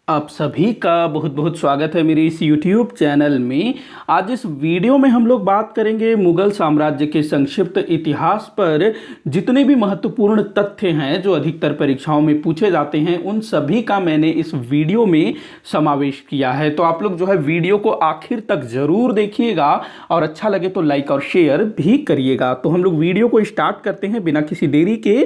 आप सभी का बहुत बहुत स्वागत है मेरे इस YouTube चैनल में। आज इस वीडियो में हम लोग बात करेंगे मुगल साम्राज्य के संक्षिप्त इतिहास पर। जितने भी महत्वपूर्ण तथ्य हैं जो अधिकतर परीक्षाओं में पूछे जाते हैं उन सभी का मैंने इस वीडियो में समावेश किया है। तो आप लोग जो है वीडियो को आखिर तक ज़रूर देखिएगा और अच्छा लगे तो लाइक और शेयर भी करिएगा। तो हम लोग वीडियो को स्टार्ट करते हैं बिना किसी देरी के।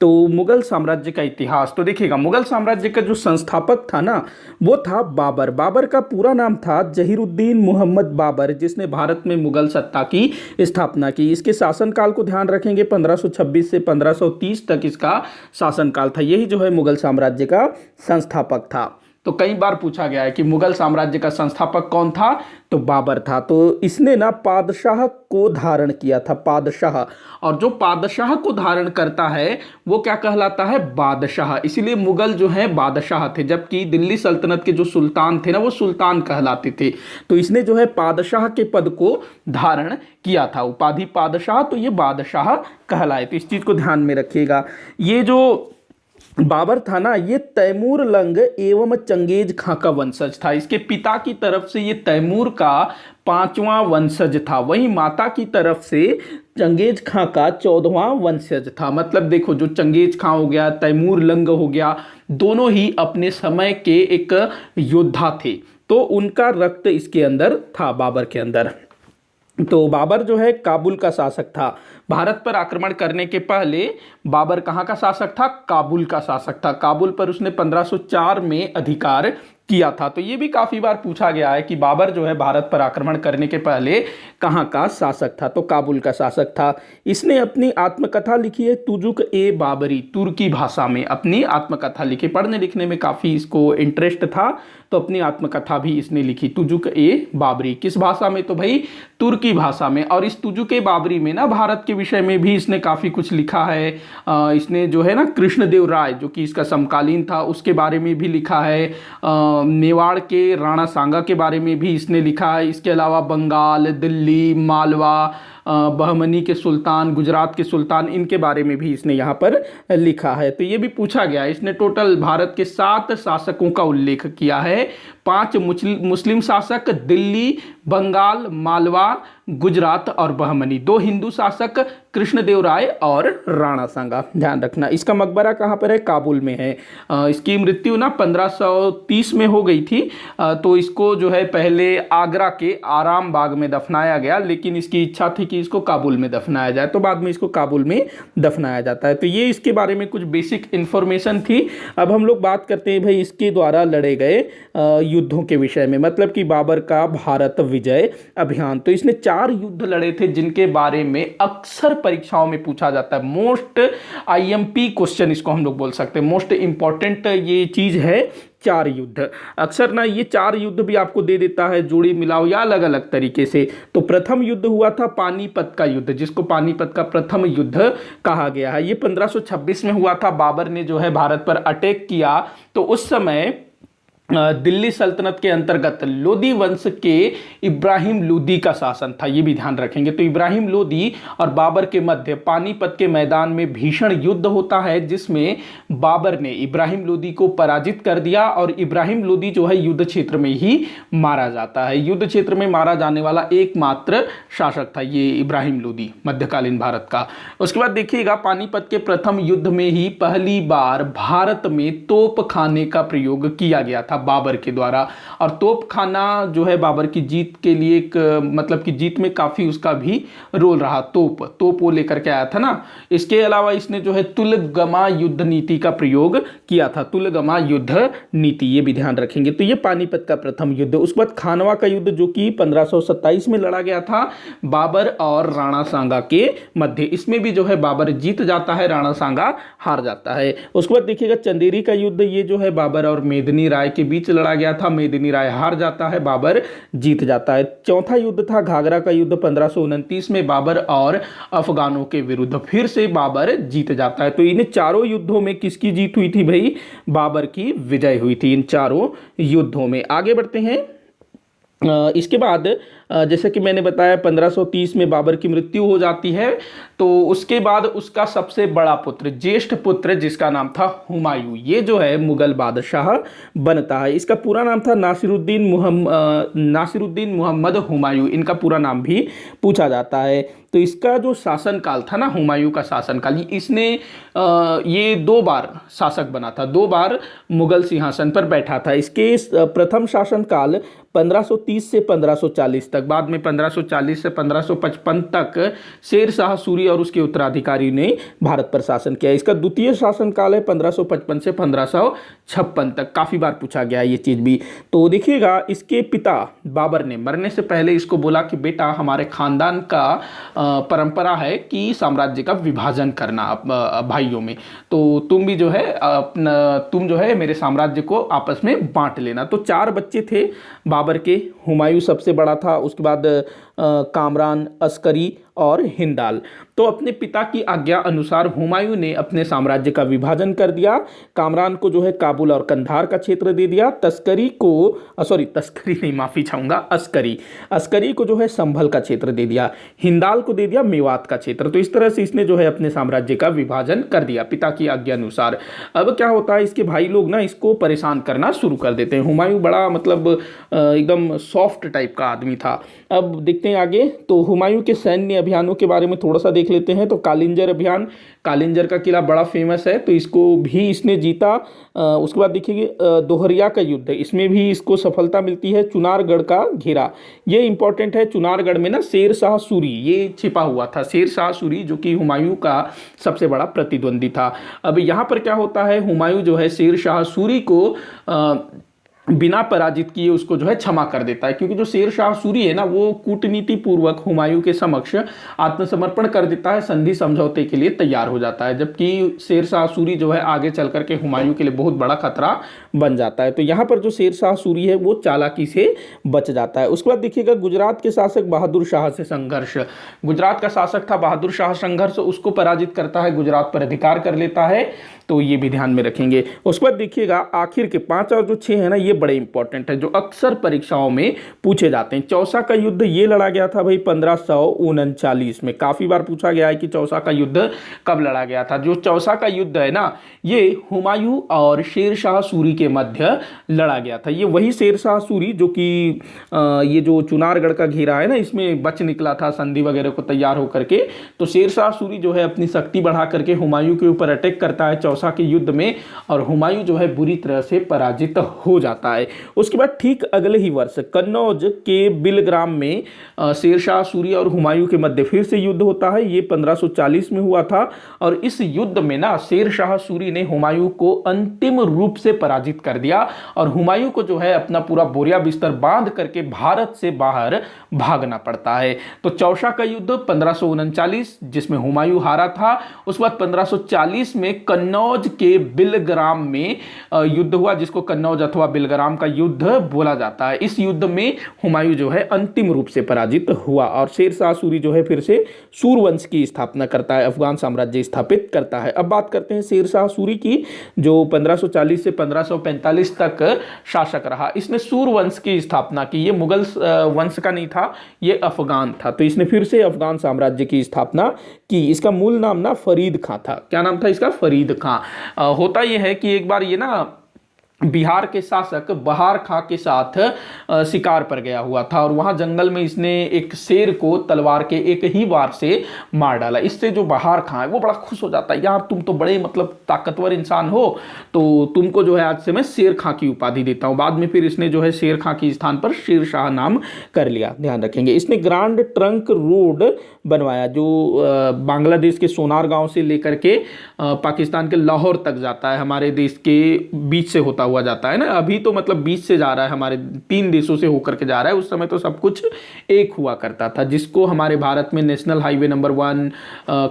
तो मुगल साम्राज्य का इतिहास तो देखिएगा, मुगल साम्राज्य का जो संस्थापक था ना वो था बाबर। बाबर का पूरा नाम था जहीरुद्दीन मोहम्मद बाबर, जिसने भारत में मुगल सत्ता की स्थापना की। इसके शासनकाल को ध्यान रखेंगे 1526 से 1530 तक इसका शासनकाल था। यही जो है मुगल साम्राज्य का संस्थापक था। तो कई बार पूछा गया है कि मुगल साम्राज्य का संस्थापक कौन था, तो बाबर था। तो इसने ना पादशाह को धारण किया था, पादशाह। और जो पादशाह को धारण करता है वो क्या कहलाता है, बादशाह। इसीलिए मुगल जो है बादशाह थे, जबकि दिल्ली सल्तनत के जो सुल्तान थे ना वो सुल्तान कहलाते थे। तो इसने जो है पादशाह के पद को धारण किया था, उपाधि पादशाह, तो ये बादशाह कहलाए। तो इस चीज को ध्यान में रखिएगा। ये जो बाबर था ना ये तैमूर लंग एवं चंगेज खां का वंशज था। इसके पिता की तरफ से ये तैमूर का 5वां वंशज था, वहीं माता की तरफ से चंगेज खां का 14वां वंशज था। मतलब देखो, जो चंगेज खां हो गया, तैमूर लंग हो गया, दोनों ही अपने समय के एक योद्धा थे। तो उनका रक्त इसके अंदर था, बाबर के अंदर। तो बाबर जो है काबुल का शासक था। भारत पर आक्रमण करने के पहले बाबर कहाँ का शासक था, काबुल का शासक था। काबुल पर उसने 1504 में अधिकार किया था। तो ये भी काफी बार पूछा गया है कि बाबर जो है भारत पर आक्रमण करने के पहले कहाँ का शासक था, तो काबुल का शासक था। इसने अपनी आत्मकथा लिखी है तुजुक ए बाबरी, तुर्की भाषा में अपनी आत्मकथा लिखी। पढ़ने लिखने में काफी इसको इंटरेस्ट था, तो अपनी आत्मकथा भी इसने लिखी तुजुक ए बाबरी। किस भाषा में, तो भाई तुर्की भाषा में। और इस तुजुक ए बाबरी में ना भारत के विषय में भी इसने काफी कुछ लिखा है। इसने जो है ना कृष्णदेव राय, जो कि इसका समकालीन था, उसके बारे में भी लिखा है। मेवाड़ के राणा सांगा के बारे में भी इसने लिखा है। इसके अलावा बंगाल, दिल्ली, मालवा, बहमनी के सुल्तान, गुजरात के सुल्तान, इनके बारे में भी इसने यहाँ पर लिखा है। तो ये भी पूछा गया है। इसने टोटल भारत के 7 शासकों का उल्लेख किया है। 5 मुस्लिम शासक, दिल्ली, बंगाल, मालवा, गुजरात और बहमनी। 2 हिंदू शासक, कृष्णदेव राय और राणा सांगा। ध्यान रखना। इसका मकबरा कहाँ पर है, काबुल में है। इसकी मृत्यु ना 1530 में हो गई थी। तो इसको जो है पहले आगरा के आराम बाग में दफनाया गया, लेकिन इसकी इच्छा थी कि इसको काबुल में दफनाया जाए, तो बाद में इसको काबुल में दफनाया जाता है। तो ये इसके बारे में कुछ बेसिक इंफॉर्मेशन थी। अब हम लोग बात करते हैं भाई इसके द्वारा लड़े गए युद्धों के विषय में, मतलब कि बाबर का भारत विजय अभियान। तो इसने 4 युद्ध लड़े थे जिनके बारे में अक्सर परीक्षाओं में पूछा जाता है। मोस्ट आईएमपी क्वेश्चन इसको हम लोग बोल सकते हैं, मोस्ट इंपॉर्टेंट ये चीज है। 4 युद्ध अक्सर ना, ये 4 युद्ध भी आपको दे देता है जोड़ी मिलाओ या अलग अलग तरीके से। तो प्रथम युद्ध हुआ था पानीपत का युद्ध, जिसको पानीपत का प्रथम युद्ध कहा गया है। ये 1526 में हुआ था। बाबर ने जो है भारत पर अटैक किया। तो उस समय दिल्ली सल्तनत के अंतर्गत लोदी वंश के इब्राहिम लोदी का शासन था, ये भी ध्यान रखेंगे। तो इब्राहिम लोदी और बाबर के मध्य पानीपत के मैदान में भीषण युद्ध होता है, जिसमें बाबर ने इब्राहिम लोदी को पराजित कर दिया और इब्राहिम लोदी जो है युद्ध क्षेत्र में ही मारा जाता है। युद्ध क्षेत्र में मारा जाने वाला एकमात्र शासक था ये इब्राहिम लोदी मध्यकालीन भारत का। उसके बाद देखिएगा, पानीपत के प्रथम युद्ध में ही पहली बार भारत में तोप खाने का प्रयोग किया गया था बाबर के द्वारा। और तोप खाना जो है बाबर की जीत के लिए एक, मतलब कि जीत में काफी उसका भी रोल रहा। तोप वो लेकर के आया था ना। इसके अलावा इसने जो है तुलगमा युद्ध नीति का प्रयोग किया था, तुलगमा युद्ध नीति, ये भी ध्यान रखेंगे। तो ये पानीपत का प्रथम युद्ध। उसके बाद खानवा का युद्ध जो कि 1527 में लड़ा गया था बाबर और राणा सांगा के मध्य। इसमें भी जो है बाबर जीत जाता है, राणा सांगा हार जाता है। उसके बाद देखिएगा चंदेरी का युद्ध, ये जो है बाबर और मेदिनी राय के बीच लड़ा गया था। मेदिनी राय हार जाता है, बाबर जीत जाता है। चौथा युद्ध था घाघरा का युद्ध 1529 में, बाबर और अफगानों के विरुद्ध। फिर से बाबर जीत जाता है। तो इन चारों युद्धों में किसकी जीत हुई थी भाई, बाबर की विजय हुई थी इन चारों युद्धों में। आगे बढ़ते हैं। इसके बाद जैसे कि मैंने बताया 1530 में बाबर की मृत्यु हो जाती है। तो उसके बाद उसका सबसे बड़ा पुत्र, ज्येष्ठ पुत्र, जिसका नाम था हुमायूं, ये जो है मुगल बादशाह बनता है। इसका पूरा नाम था नासिरुद्दीन मोहम्मद हुमायूं, इनका पूरा नाम भी पूछा जाता है। तो इसका जो शासनकाल था ना, हुमायूं का शासनकाल, इसने ये 2 बार शासक बना था, 2 बार मुगल सिंहासन पर बैठा था। इसके प्रथम शासनकाल 1530 से 1540 तक, बाद में 1540 से 1555 तक शेर शाह सूरी और उसके उत्तराधिकारी ने भारत पर शासन किया। इसका द्वितीय शासनकाल है 1555 से 1556 तक। काफ़ी बार पूछा गया ये चीज़ भी। तो देखिएगा, इसके पिता बाबर ने मरने से पहले इसको बोला कि बेटा, हमारे खानदान का परंपरा है कि साम्राज्य का विभाजन करना भाइयों में, तो तुम भी जो है तुम जो है मेरे साम्राज्य को आपस में बांट लेना। तो 4 बच्चे थे बाबर के। हुमायूं सबसे बड़ा था, उसके बाद कामरान, अस्करी और हिंदाल। तो अपने पिता की आज्ञा अनुसार हुमायूं ने अपने साम्राज्य का विभाजन कर दिया। कामरान को जो है काबुल और कंधार का क्षेत्र दे दिया। अस्करी को जो है संभल का क्षेत्र दे दिया। हिंदाल को दे दिया मेवात का क्षेत्र। तो इस तरह से इसने जो है अपने साम्राज्य का विभाजन कर दिया पिता की आज्ञा अनुसार। अब क्या होता है, इसके भाई लोग ना इसको परेशान करना शुरू कर देते हैं। हुमायूं बड़ा मतलब एकदम सॉफ्ट टाइप का आदमी था। अब देखते हैं आगे। तो हुमायूं के सैन्य अभियानों के बारे में थोड़ा सा देख लेते हैं। तो कालिंजर अभियान, कालिंजर का किला बड़ा फेमस है, तो इसको भी इसने जीता। उसके बाद देखिए दोहरिया का युद्ध, इसमें भी इसको सफलता मिलती है। चुनारगढ़ का घेरा, ये इंपॉर्टेंट है। चुनारगढ़ में ना शेर शाह सूरी ये छिपा हुआ था। शेर शाह सूरी जो कि हुमायूं का सबसे बड़ा प्रतिद्वंदी था। अब यहाँ पर क्या होता है, हुमायूं जो है शेर शाह सूरी को बिना पराजित किए उसको जो है क्षमा कर देता है, क्योंकि जो शेर शाह सूरी है ना, वो कूटनीति पूर्वक हुमायूं के समक्ष आत्मसमर्पण कर देता है, संधि समझौते के लिए तैयार हो जाता है। जबकि शेर शाह सूरी जो है आगे चल करके हुमायूं के लिए बहुत बड़ा खतरा बन जाता है। तो यहाँ पर जो शेर शाह सूरी है वो चालाकी से बच जाता है। उसके बाद देखिएगा गुजरात के शासक बहादुर शाह से संघर्ष। गुजरात का शासक था बहादुर शाह, संघर्ष, उसको पराजित करता है, गुजरात पर अधिकार कर लेता है। तो ये भी ध्यान में रखेंगे। उसके बाद देखिएगा आखिर के 5 और जो 6 है ना, ये बड़े इंपॉर्टेंट है, जो अक्सर परीक्षाओं में पूछे जाते हैं। चौसा का युद्ध ये लड़ा गया था भाई 1539 में। काफी बार पूछा गया है कि चौसा का युद्ध कब लड़ा गया था। जो चौसा का युद्ध है ना, ये हुमायूं और शेर शाह सूरी के मध्य लड़ा गया था। ये वही शेर शाह सूरी जो कि ये जो चुनारगढ़ का घेरा है ना, इसमें बच निकला था संधि वगैरह को तैयार होकर के। तो शेर शाह सूरी जो है अपनी शक्ति बढ़ा करके हुमायूं के ऊपर अटैक करता है चौसा के युद्ध में, और हुमायूं जो है बुरी तरह से पराजित हो जाता है। उसके बाद ठीक अगले ही वर्ष कन्नौज के बिलग्राम में शेर शाह सूरी और हुमायूं के मध्य फिर से युद्ध होता है। ये 1540 में हुआ था, और इस युद्ध में ना शेर शाह सूरी ने हुमायूं को अंतिम रूप से पराजित कर दिया, और हुमायूं को जो है अपना पूरा बोरिया बिस्तर बांध करके भारत से बाहर भागना पड़ता है। तो चौसा का युद्ध 1539 जिसमें हुमायूं हारा था। उसके बाद 1540 में कन्नौज के बिलग्राम में युद्ध हुआ, जिसको कन्नौज अथवा बिलग्राम का युद्ध बोला जाता है। इस युद्ध में हुमायूं जो है अंतिम रूप से पराजित हुआ, और शेर शाह सूरी जो है फिर से सूरवंश की स्थापना करता है, अफगान साम्राज्य स्थापित करता है। अब बात करते हैं शेर शाह सूरी की, जो 1540 से 1545 तक शासक रहा। इसने सूरवंश की स्थापना की। ये मुगल वंश का नहीं था, ये अफगान था। तो इसने फिर से अफगान साम्राज्य की स्थापना की। इसका मूल नाम ना फरीद खां था। क्या नाम था इसका? फरीद खां। होता यह है कि एक बार ये ना बिहार के शासक बहार खां के साथ शिकार पर गया हुआ था, और वहां जंगल में इसने एक शेर को तलवार के एक ही वार से मार डाला। इससे जो बहार खां है वो बड़ा खुश हो जाता है, यार तुम तो बड़े मतलब ताकतवर इंसान हो, तो तुमको जो है आज से मैं शेर खां की उपाधि देता हूं। बाद में फिर इसने जो है शेर खां के स्थान पर शेर शाह नाम कर लिया, ध्यान रखेंगे। इसने ग्रांड ट्रंक रोड बनवाया, जो बांग्लादेश के सोनार गांव से लेकर के पाकिस्तान के लाहौर तक जाता है, हमारे देश के बीच से होता हुआ जाता है ना। अभी तो मतलब बीच से जा रहा है, हमारे 3 देशों से होकर के जा रहा है। उस समय तो सब कुछ एक हुआ करता था, जिसको हमारे भारत में नेशनल हाईवे नंबर 1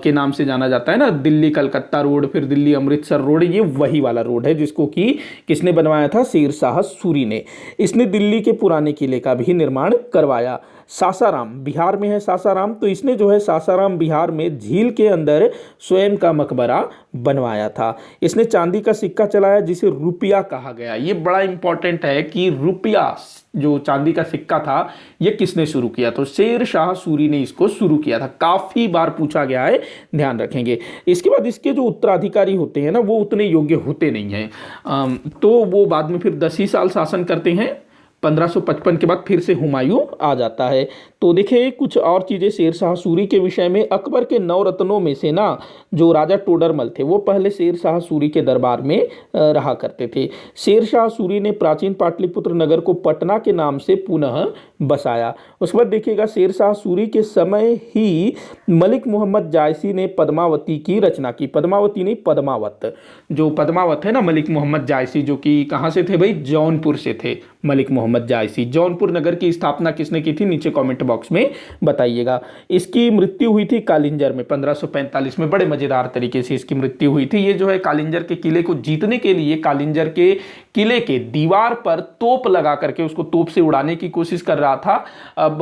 के नाम से जाना जाता है ना, दिल्ली कलकत्ता रोड, फिर दिल्ली अमृतसर रोड, ये वही वाला रोड है जिसको कि किसने बनवाया था? शेर शाह सूरी ने। इसने दिल्ली के पुराने किले का भी निर्माण करवाया। सासाराम, बिहार में है सासाराम, तो इसने जो है सासाराम बिहार में झील के अंदर स्वयं का मकबरा बनवाया था। इसने चांदी का सिक्का चलाया जिसे रुपया कहा गया। ये बड़ा इंपॉर्टेंट है कि रुपया जो चांदी का सिक्का था ये किसने शुरू किया, तो शेर शाह सूरी ने इसको शुरू किया था। काफी बार पूछा गया है, ध्यान रखेंगे। इसके बाद इसके जो उत्तराधिकारी होते हैं ना वो उतने योग्य होते नहीं हैं, तो वो बाद में फिर 10 ही साल शासन करते हैं। 1555 के बाद फिर से हुमायूं आ जाता है। तो देखिए कुछ और चीज़ें शेर शाह सूरी के विषय में। अकबर के 9 रत्नों में से ना जो राजा टोडरमल थे वो पहले शेर शाह सूरी के दरबार में रहा करते थे। शेर शाह सूरी ने प्राचीन पाटलिपुत्र नगर को पटना के नाम से पुनः बसाया। उसके बाद देखिएगा शेर शाह सूरी के समय ही मलिक मोहम्मद जायसी ने पद्मावती की रचना की। पद्मावती नहीं, पद्मावत। जो पद्मावत है ना, मलिक मोहम्मद जायसी, जो कि कहाँ से थे भाई, जौनपुर से थे मलिक मोहम्मद जायसी। जौनपुर नगर की स्थापना किसने की थी, नीचे कमेंट बॉक्स में बताइएगा। इसकी मृत्यु हुई थी कालिंजर में 1545 में। बड़े मजेदार तरीके से इसकी मृत्यु हुई थी। ये जो है कालिंजर के किले को जीतने के लिए कालिंजर के किले के दीवार पर तोप लगा करके उसको तोप से उड़ाने की कोशिश कर रहा था। अब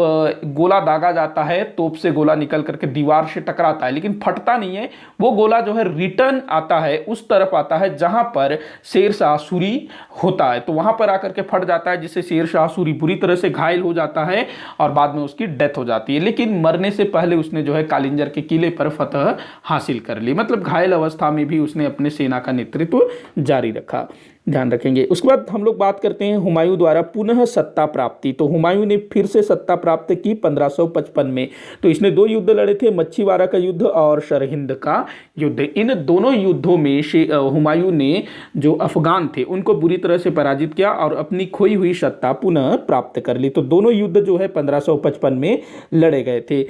गोला दागा जाता है, तोप से गोला निकल करके दीवार से टकराता है लेकिन फटता नहीं है। वो गोला जो है रिटर्न आता है, उस तरफ आता है जहां पर शेर शाह सूरी होता है, तो वहां पर आकर के फट जाता है, जिससे शेर शाह सूरी बुरी तरह से घायल हो जाता है और बाद में उसकी डेथ हो जाती है। लेकिन मरने से पहले उसने जो है कालिंजर के किले पर फतह हासिल कर ली। मतलब घायल अवस्था में भी उसने अपने सेना का नेतृत्व जारी रखा, ध्यान रखेंगे। उसके बाद हम लोग बात करते हैं हुमायूं द्वारा पुनः सत्ता प्राप्ति। तो हुमायूं ने फिर से सत्ता प्राप्त की 1555 में। तो इसने 2 युद्ध लड़े थे, मच्छीवाड़ा का युद्ध और सरहिंद का युद्ध। इन दोनों युद्धों में हुमायूं ने जो अफगान थे उनको बुरी तरह से पराजित किया और अपनी खोई हुई सत्ता पुनः प्राप्त कर ली। तो दोनों युद्ध जो है 1555 में लड़े गए थे।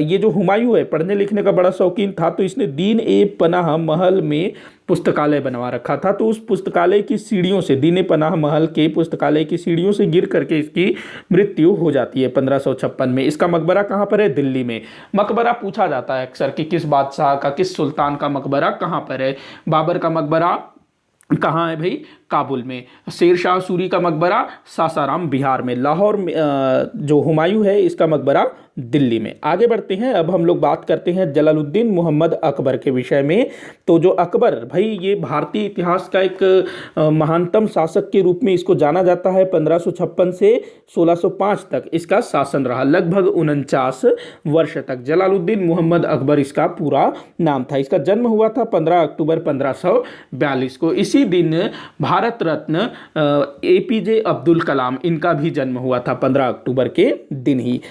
ये जो हुमायूं है पढ़ने लिखने का बड़ा शौकीन था, तो इसने दीन ए पनाह महल में पुस्तकालय बनवा रखा था। तो उस पुस्तकालय की सीढ़ियों से, दीन ए पनाह महल के पुस्तकालय की सीढ़ियों से गिर करके इसकी मृत्यु हो जाती है 1556 में। इसका मकबरा कहाँ पर है, दिल्ली में। मकबरा पूछा जाता है अक्सर कि किस बादशाह का, किस सुल्तान का मकबरा कहाँ पर है। बाबर का मकबरा कहाँ है भाई, काबुल में। शेर शाह सूरी का मकबरा सासाराम बिहार में। लाहौर में जो हुमायूं है इसका मकबरा दिल्ली में। आगे बढ़ते हैं, अब हम लोग बात करते हैं जलालुद्दीन मोहम्मद अकबर के विषय में। तो जो अकबर भाई, ये भारतीय इतिहास का एक महानतम शासक के रूप में इसको जाना जाता है। 1556 से 1605 तक इसका शासन रहा, लगभग 49 वर्ष तक। जलालुद्दीन मोहम्मद अकबर इसका पूरा नाम था। इसका जन्म हुआ था 15 अक्टूबर 1542 को। इसी दिन भारत रत्न APJ अब्दुल कलाम, इनका भी जन्म हुआ था 15 अक्टूबर के दिन ही।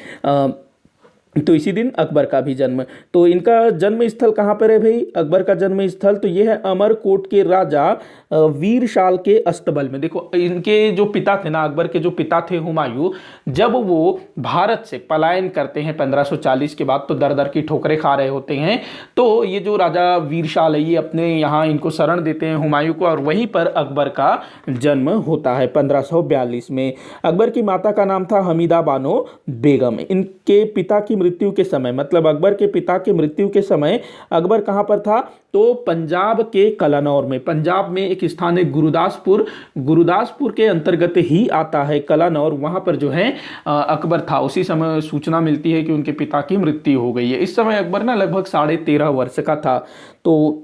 तो इसी दिन अकबर का भी जन्म। तो इनका जन्म स्थल कहाँ पर है भाई, अकबर का जन्म स्थल तो ये है अमरकोट के राजा वीरशाल के अस्तबल में। देखो इनके जो पिता थे ना, अकबर के जो पिता थे हुमायूं, जब वो भारत से पलायन करते हैं 1540 के बाद, तो दर दर की ठोकरें खा रहे होते हैं। तो ये जो राजा वीरशाल है ये अपने यहाँ इनको शरण देते हैं हुमायूं को, और वहीं पर अकबर का जन्म होता है 1542 में। अकबर की माता का नाम था हमीदा बानो बेगम। इनके पिता की मृत्यु के समय, मतलब अकबर के पिता के मृत्यु के समय अकबर कहां पर था, तो पंजाब के कलानौर में। पंजाब में एक स्थान है गुरुदासपुर, गुरुदासपुर के अंतर्गत ही आता है कलानौर, वहां पर जो है अकबर था। उसी समय सूचना मिलती है कि उनके पिता की मृत्यु हो गई है। इस समय अकबर ना लगभग 13.5 वर्ष का था। तो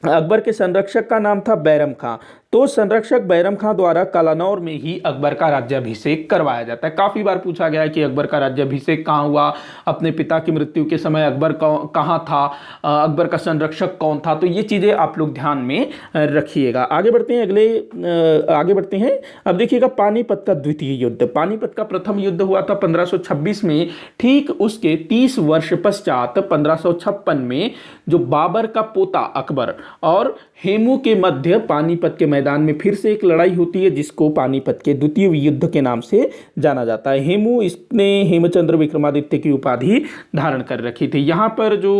अकबर के संरक्षक का नाम था बैरम खां। तो संरक्षक बैरम खां द्वारा कलानौर में ही अकबर का राज्याभिषेक करवाया जाता है। काफी बार पूछा गया है कि अकबर का राज्याभिषेक कहाँ हुआ, अपने पिता की मृत्यु के समय अकबर कहाँ था, अकबर का संरक्षक कौन था। तो ये चीजें आप लोग ध्यान में रखिएगा। आगे बढ़ते हैं, आगे बढ़ते हैं। अब देखिएगा पानीपत का द्वितीय युद्ध। पानीपत का प्रथम युद्ध हुआ था 1526 में। ठीक उसके 30 वर्ष पश्चात 1556 में जो बाबर का पोता अकबर और हेमू के मध्य पानीपत के मैदान में फिर से एक लड़ाई होती है, जिसको पानीपत के द्वितीय युद्ध के नाम से जाना जाता है। हेमू, इसने हेमचंद्र विक्रमादित्य की उपाधि धारण कर रखी थी। यहाँ पर जो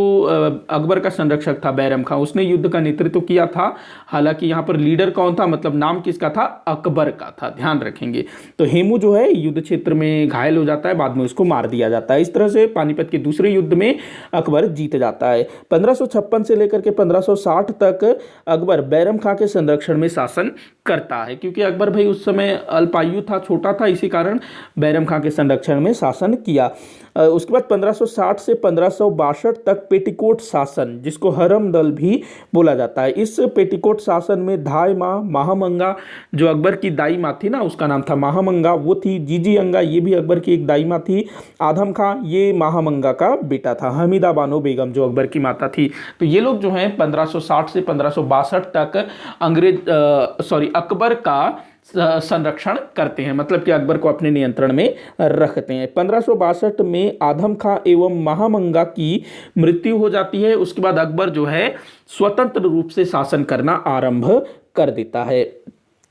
अकबर का संरक्षक था बैरम खां, उसने युद्ध का नेतृत्व किया था। हालांकि यहाँ पर लीडर कौन था, मतलब नाम किसका था, अकबर का था, ध्यान रखेंगे। तो हेमू जो है युद्ध क्षेत्र में घायल हो जाता है, बाद में उसको मार दिया जाता है। इस तरह से पानीपत के दूसरे युद्ध में अकबर जीत जाता है। 1556 से लेकर के 1560 तक अकबर बैरम खां के संरक्षण में शासन करता है, क्योंकि अकबर भाई उस समय अल्पायु था, छोटा था, इसी कारण बैरम खां के संरक्षण में शासन किया। उसके बाद 1560 से 1562 तक पेटिकोट शासन, जिसको हरम दल भी बोला जाता है। इस पेटिकोट शासन में धाई माँ महामंगा, जो अकबर की दाई माँ थी ना, उसका नाम था महामंगा, वो थी। जीजी अंगा, ये भी अकबर की एक दाई माँ थी। आदम खां, ये महामंगा का बेटा था। हमीदा बानो बेगम, जो अकबर की माता थी। तो ये लोग जो हैं 1560 से 1562 तक अकबर का संरक्षण करते हैं, मतलब कि अकबर को अपने नियंत्रण में रखते हैं। 1562 में आदम खां एवं महामंगा की मृत्यु हो जाती है। उसके बाद अकबर जो है स्वतंत्र रूप से शासन करना आरंभ कर देता है।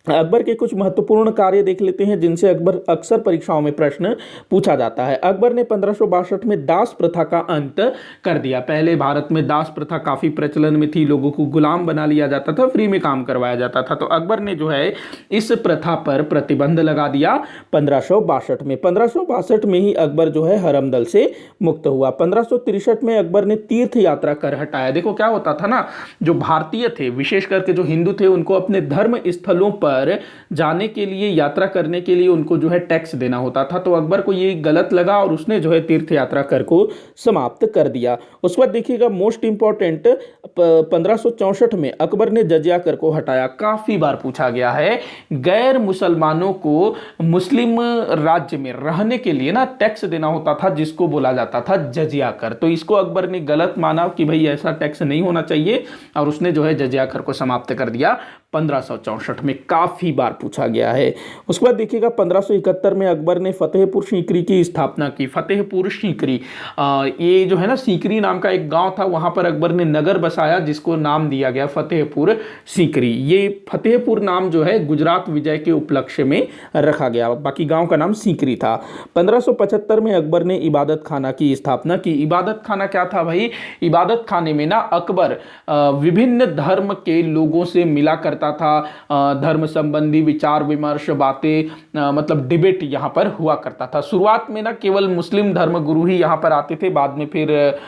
अकबर के कुछ महत्वपूर्ण कार्य देख लेते हैं, जिनसे अकबर अक्सर परीक्षाओं में प्रश्न पूछा जाता है। अकबर ने 1562 में दास प्रथा का अंत कर दिया। पहले भारत में दास प्रथा काफी प्रचलन में थी, लोगों को गुलाम बना लिया जाता था, फ्री में काम करवाया जाता था। तो अकबर ने जो है इस प्रथा पर प्रतिबंध लगा दिया 1562 में। 1562 में ही अकबर जो है हरमदल से मुक्त हुआ। 1563 में अकबर ने तीर्थ यात्रा कर हटाया। देखो क्या होता था ना, जो भारतीय थे, विशेष करके जो हिंदू थे, उनको अपने धर्म स्थलों पर जाने के लिए, यात्रा करने के लिए उनको जो है टैक्स देना होता था। तो अकबर को ये गलत लगा और उसने जो है तीर्थ यात्रा कर को समाप्त कर दिया। उसके बाद देखिएगा मोस्ट इंपॉर्टेंट, 1564 में अकबर ने जजिया कर को हटाया। काफी बार पूछा गया है, गैर मुसलमानों को मुस्लिम राज्य में रहने के लिए ना टैक्स देना होता था, जिसको बोला जाता था जजिया कर। तो इसको अकबर ने गलत माना कि भाई ऐसा टैक्स नहीं होना चाहिए, और उसने जो है जजिया कर को समाप्त कर दिया 1564 में। काफी बार पूछा गया है। उसके बाद देखिएगा 1571 में अकबर ने फतेहपुर सीकरी की स्थापना की। फतेहपुर सीकरी, ये जो है ना, सीकरी नाम का एक गांव था, वहां पर अकबर ने नगर बसाया, जिसको नाम दिया गया फतेहपुर सीकरी। ये फतेहपुर नाम जो है गुजरात विजय के उपलक्ष्य में रखा गया, बाकी गांव का नाम सीकरी था। 1575 में अकबर ने इबादत खाना की स्थापना की। इबादत खाना क्या था भाई? इबादत खाने में ना अकबर विभिन्न धर्म के लोगों से मिला करता था। धर्म संबंधी विचार विमर्श, बातें, मतलब डिबेट यहाँ पर हुआ करता था। शुरुआत में ना केवल मुस्लिम धर्म गुरु ही यहाँ पर आते थे, बाद में फिर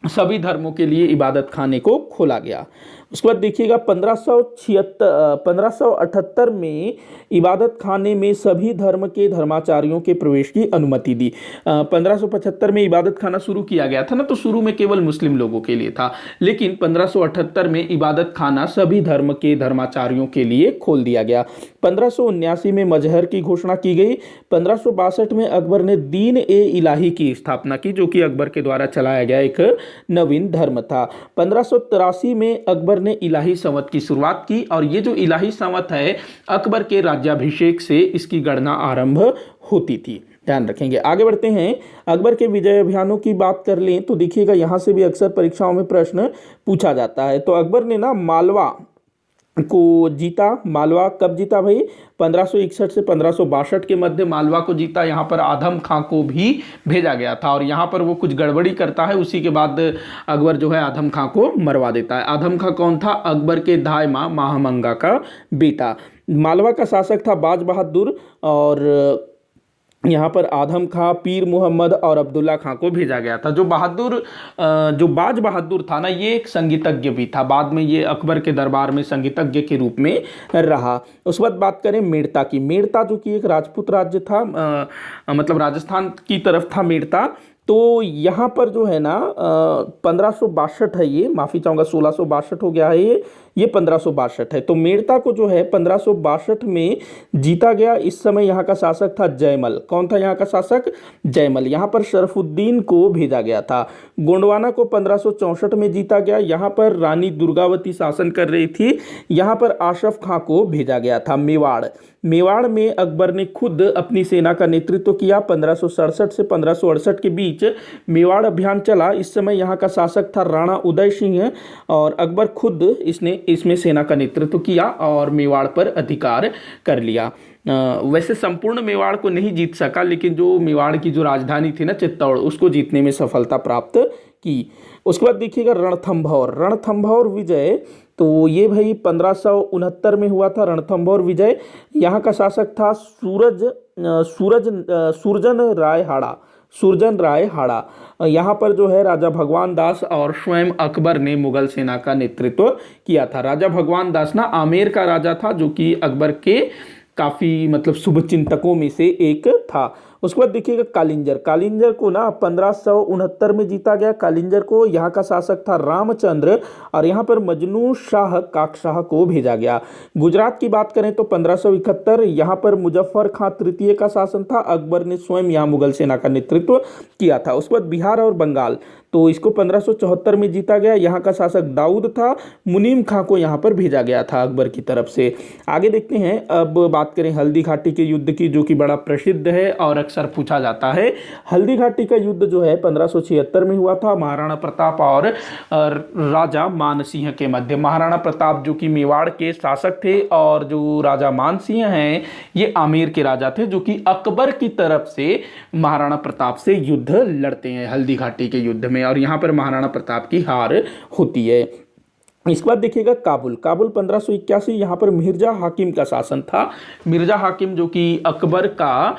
सभी धर्मों के लिए इबादत खाने को खोला गया। उसके बाद देखिएगा 1578 में इबादत खाने में सभी धर्म के धर्माचार्यों के प्रवेश की अनुमति दी। 1575 में इबादत खाना शुरू किया गया था ना, तो शुरू में केवल मुस्लिम लोगों के लिए था, लेकिन 1578 में इबादत खाना सभी धर्म के धर्माचार्यों के लिए खोल दिया गया। 1579 में मजहर की घोषणा की गई। 1562 में अकबर ने दीन ए इलाही की स्थापना की, जो कि अकबर के द्वारा चलाया गया एक नवीन धर्म था। 1583 में अकबर ने इलाही संवत की शुरुआत की, और ये जो इलाही संवत है, अकबर के राज्याभिषेक से इसकी गणना आरंभ होती थी। ध्यान रखेंगे। आगे बढ़ते हैं, अकबर के विजय अभियानों की बात कर लें तो देखिएगा यहां से भी अक्सर परीक्षाओं में प्रश्न पूछा जाता है। तो अकबर ने ना मालवा को जीता। मालवा कब जीता भाई? 1561 से 1562 के मध्य मालवा को जीता। यहाँ पर आदम खां को भी भेजा गया था, और यहाँ पर वो कुछ गड़बड़ी करता है, उसी के बाद अकबर जो है आदम खां को मरवा देता है। आदम खां कौन था? अकबर के दाई माँ महामंगा का बेटा। मालवा का शासक था बाज बहादुर, और यहाँ पर आदम खां, पीर मोहम्मद और अब्दुल्ला खां को भेजा गया था। जो बाज बहादुर था ना, ये एक संगीतज्ञ भी था। बाद में ये अकबर के दरबार में संगीतज्ञ के रूप में रहा। उस वक्त बात करें मेड़ता की। मेड़ता जो कि एक राजपूत राज्य था, मतलब राजस्थान की तरफ था मेड़ता। तो यहाँ पर जो है ना 1562 है, ये माफ़ी चाहूँगा 1662 हो गया है, ये 1562 है। तो मेड़ता को जो है 1562 में जीता गया। इस समय यहाँ का शासक था जयमल। कौन था यहाँ का शासक? जयमल। यहाँ पर शरफुद्दीन को भेजा गया था। गोंडवाना को 1564 में जीता गया। यहाँ पर रानी दुर्गावती शासन कर रही थी। यहाँ पर आशफ खां को भेजा गया था। मेवाड़ में अकबर ने खुद अपनी सेना का नेतृत्व किया। 1567 से 1568 के बीच मेवाड़ अभियान चला। इस समय यहाँ का शासक था राणा उदय सिंह, और अकबर खुद इसमें सेना का नेतृत्व किया और मेवाड़ पर अधिकार कर लिया। वैसे संपूर्ण मेवाड़ को नहीं जीत सका, लेकिन जो मेवाड़ की जो राजधानी थी ना चित्तौड़, उसको जीतने में सफलता प्राप्त की। उसके बाद देखिएगा रणथंभौर विजय। तो ये भाई 1569 में हुआ था रणथंभौर विजय। यहाँ का शासक था सूरजन राय हाड़ा। सुरजन राय हाड़ा। यहाँ पर जो है राजा भगवान दास और स्वयं अकबर ने मुगल सेना का नेतृत्व किया था। राजा भगवान दास ना आमेर का राजा था, जो कि अकबर के काफ़ी मतलब शुभ चिंतकों में से एक था। उसके बाद देखिएगा कालिंजर। कालिंजर को ना 1569 में जीता गया। कालिंजर को यहाँ का शासक था रामचंद्र, और यहाँ पर मजनू शाह काकशाह को भेजा गया। गुजरात की बात करें तो 1571 यहाँ पर मुजफ्फर खां तृतीय का शासन था। अकबर ने स्वयं यहाँ मुगल सेना का नेतृत्व किया था। उसके बाद बिहार और बंगाल, तो इसको 1574 में जीता गया। यहाँ का शासक दाऊद था। मुनीम खां को यहाँ पर भेजा गया था अकबर की तरफ से। आगे देखते हैं, अब बात करें हल्दी घाटी के युद्ध की, जो कि बड़ा प्रसिद्ध है और अक्सर पूछा जाता है। हल्दी घाटी का युद्ध जो है 1576 में हुआ था, महाराणा प्रताप और राजा मानसिंह के मध्य। महाराणा प्रताप जो कि मेवाड़ के शासक थे, और जो राजा मानसिंह हैं ये आमेर के राजा थे, जो कि अकबर की तरफ से महाराणा प्रताप से युद्ध लड़ते हैं हल्दी घाटी के युद्ध में, और यहाँ पर महाराणा प्रताप की हार होती है। इसके बाद देखिएगा काबुल। काबुल 1581, यहाँ पर मिर्जा हाकिम का शासन था। मिर्जा हाकिम जो कि अकबर का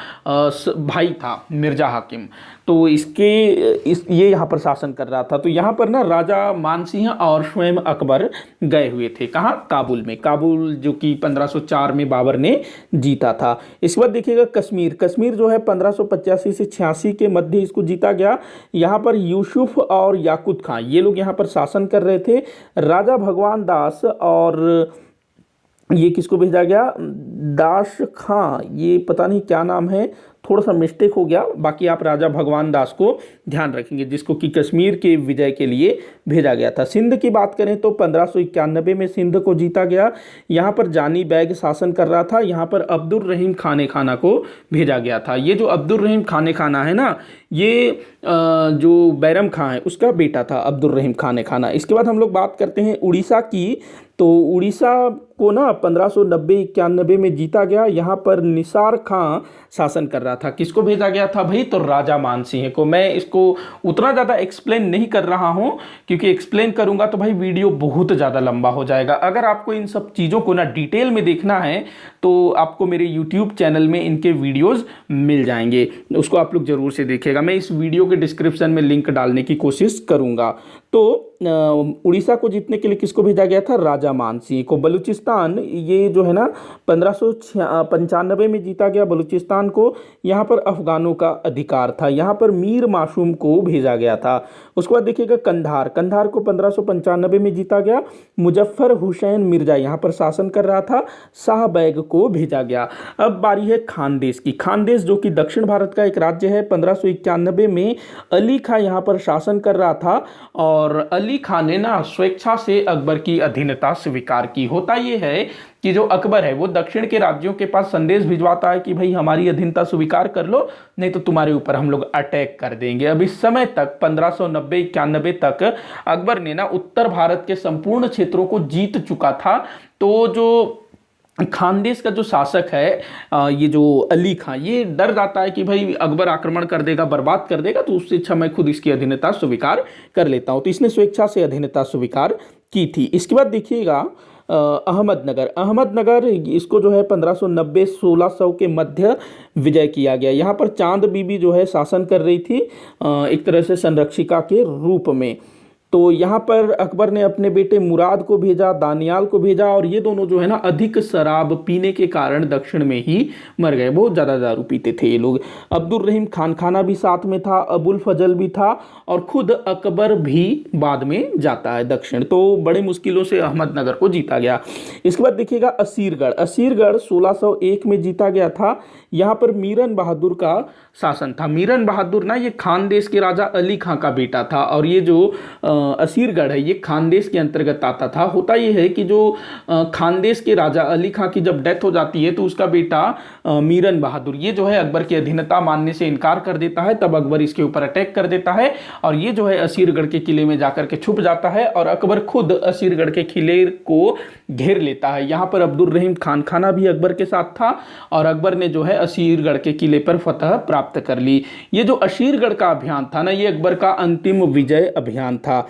भाई था, मिर्जा हाकिम, तो ये यहाँ पर शासन कर रहा था। तो यहाँ पर ना राजा मानसिंह और स्वयं अकबर गए हुए थे। कहाँ? काबुल में। काबुल जो कि 1504 में बाबर ने जीता था। इसके बाद देखिएगा कश्मीर। कश्मीर जो है 1585 से 86 के मध्य इसको जीता गया। यहाँ पर यूसुफ और याकूत खां ये लोग यहाँ पर शासन कर रहे थे। राजा भगवान दास और ये किसको भेजा गया? दास खां, ये पता नहीं क्या नाम है, थोड़ा सा मिस्टेक हो गया। बाकी आप राजा भगवान दास को ध्यान रखेंगे, जिसको कि कश्मीर के विजय के लिए भेजा गया था। सिंध की बात करें तो 1591 में सिंध को जीता गया। यहाँ पर जानी बैग शासन कर रहा था। यहाँ पर अब्दुल रहीम खाने खाना को भेजा गया था। ये जो अब्दुल रहीम खाने खाना है ना, ये जो बैरम खां है उसका बेटा था अब्दुल रहीम खाने खाना। इसके बाद हम लोग बात करते हैं उड़ीसा की। तो उड़ीसा को ना 1590-91 में जीता गया। यहाँ पर निसार खां शासन कर रहा था। किसको भेजा गया था भाई? तो राजा मानसिंह को। मैं इसको उतना ज़्यादा एक्सप्लेन नहीं कर रहा हूँ, क्योंकि एक्सप्लेन करूँगा तो भाई वीडियो बहुत ज़्यादा लंबा हो जाएगा। अगर आपको इन सब चीज़ों को ना डिटेल में देखना है तो आपको मेरे यूट्यूब चैनल में इनके वीडियोज़ मिल जाएंगे, उसको आप लोग ज़रूर से देखिएगा। मैं इस वीडियो के डिस्क्रिप्शन में लिंक डालने की कोशिश करूँगा। तो उड़ीसा को जीतने के लिए किसको भेजा गया था? राजा मानसिंह को। बलूचिस्तान ये जो है ना 1595 में जीता गया बलूचिस्तान को। यहाँ पर अफगानों का अधिकार था। यहाँ पर मीर मासूम को भेजा गया था। उसके बाद देखिएगा कंधार। कंधार को 1595 में जीता गया। मुजफ्फर हुसैन मिर्जा यहाँ पर शासन कर रहा था। शाह बैग को भेजा गया। अब बारी है खानदेश की। खानदेश जो कि दक्षिण भारत का एक राज्य है। 1591 में अली खां यहाँ पर शासन कर रहा था, और अली खान ने ना स्वेच्छा से अकबर की अधीनता स्वीकार की। होता यह है कि जो अकबर है वो दक्षिण के राज्यों के पास संदेश भिजवाता है कि भाई हमारी अधीनता स्वीकार कर लो, नहीं तो तुम्हारे ऊपर हम लोग अटैक कर देंगे। अब इस समय तक 1590-91 तक अकबर ने ना उत्तर भारत के संपूर्ण क्षेत्रों को जीत चुका था। तो जो खानदेश का जो शासक है ये जो अली खां, ये डर जाता है कि भाई अकबर आक्रमण कर देगा, बर्बाद कर देगा, तो उससे अच्छा मैं खुद इसकी अधीनता स्वीकार कर लेता हूं। तो इसने स्वेच्छा से अधीनता स्वीकार की थी। इसके बाद देखिएगा अहमदनगर। अहमदनगर इसको जो है 1590-1600 के मध्य विजय किया गया। यहाँ पर चांद बीबी जो है शासन कर रही थी एक तरह से संरक्षिका के रूप में। तो यहाँ पर अकबर ने अपने बेटे मुराद को भेजा, दानियाल को भेजा, और ये दोनों जो है ना अधिक शराब पीने के कारण दक्षिण में ही मर गए। बहुत ज़्यादा दारू पीते थे ये लोग। अब्दुल रहीम खान खाना भी साथ में था, अबुल फजल भी था, और खुद अकबर भी बाद में जाता है दक्षिण। तो बड़े मुश्किलों से अहमदनगर को जीता गया। इसके बाद देखिएगा असीरगढ़। असीरगढ़ 1601 में जीता गया था। यहाँ पर मीरन बहादुर का शासन था। मीरन बहादुर ना ये खानदेश के राजा अली खां का बेटा था, और ये जो असीरगढ़ है ये खानदेश के अंतर्गत आता था। होता ये है कि जो खानदेश के राजा अली खां की जब डेथ हो जाती है तो उसका बेटा मीरन बहादुर ये जो है अकबर की अधीनता मानने से इनकार कर देता है। तब अकबर इसके ऊपर अटैक कर देता है, और ये जो है असीरगढ़ के किले में जाकर के छुप जाता है, और अकबर खुद असीरगढ़ के किले को घेर लेता है। यहाँ पर अब्दुल रहीम खान खाना भी अकबर के साथ था, और अकबर ने जो है असीरगढ़ के किले पर फतह प्राप्त कर ली। ये जो असीरगढ़ का अभियान था ना, ये अकबर का अंतिम विजय अभियान था।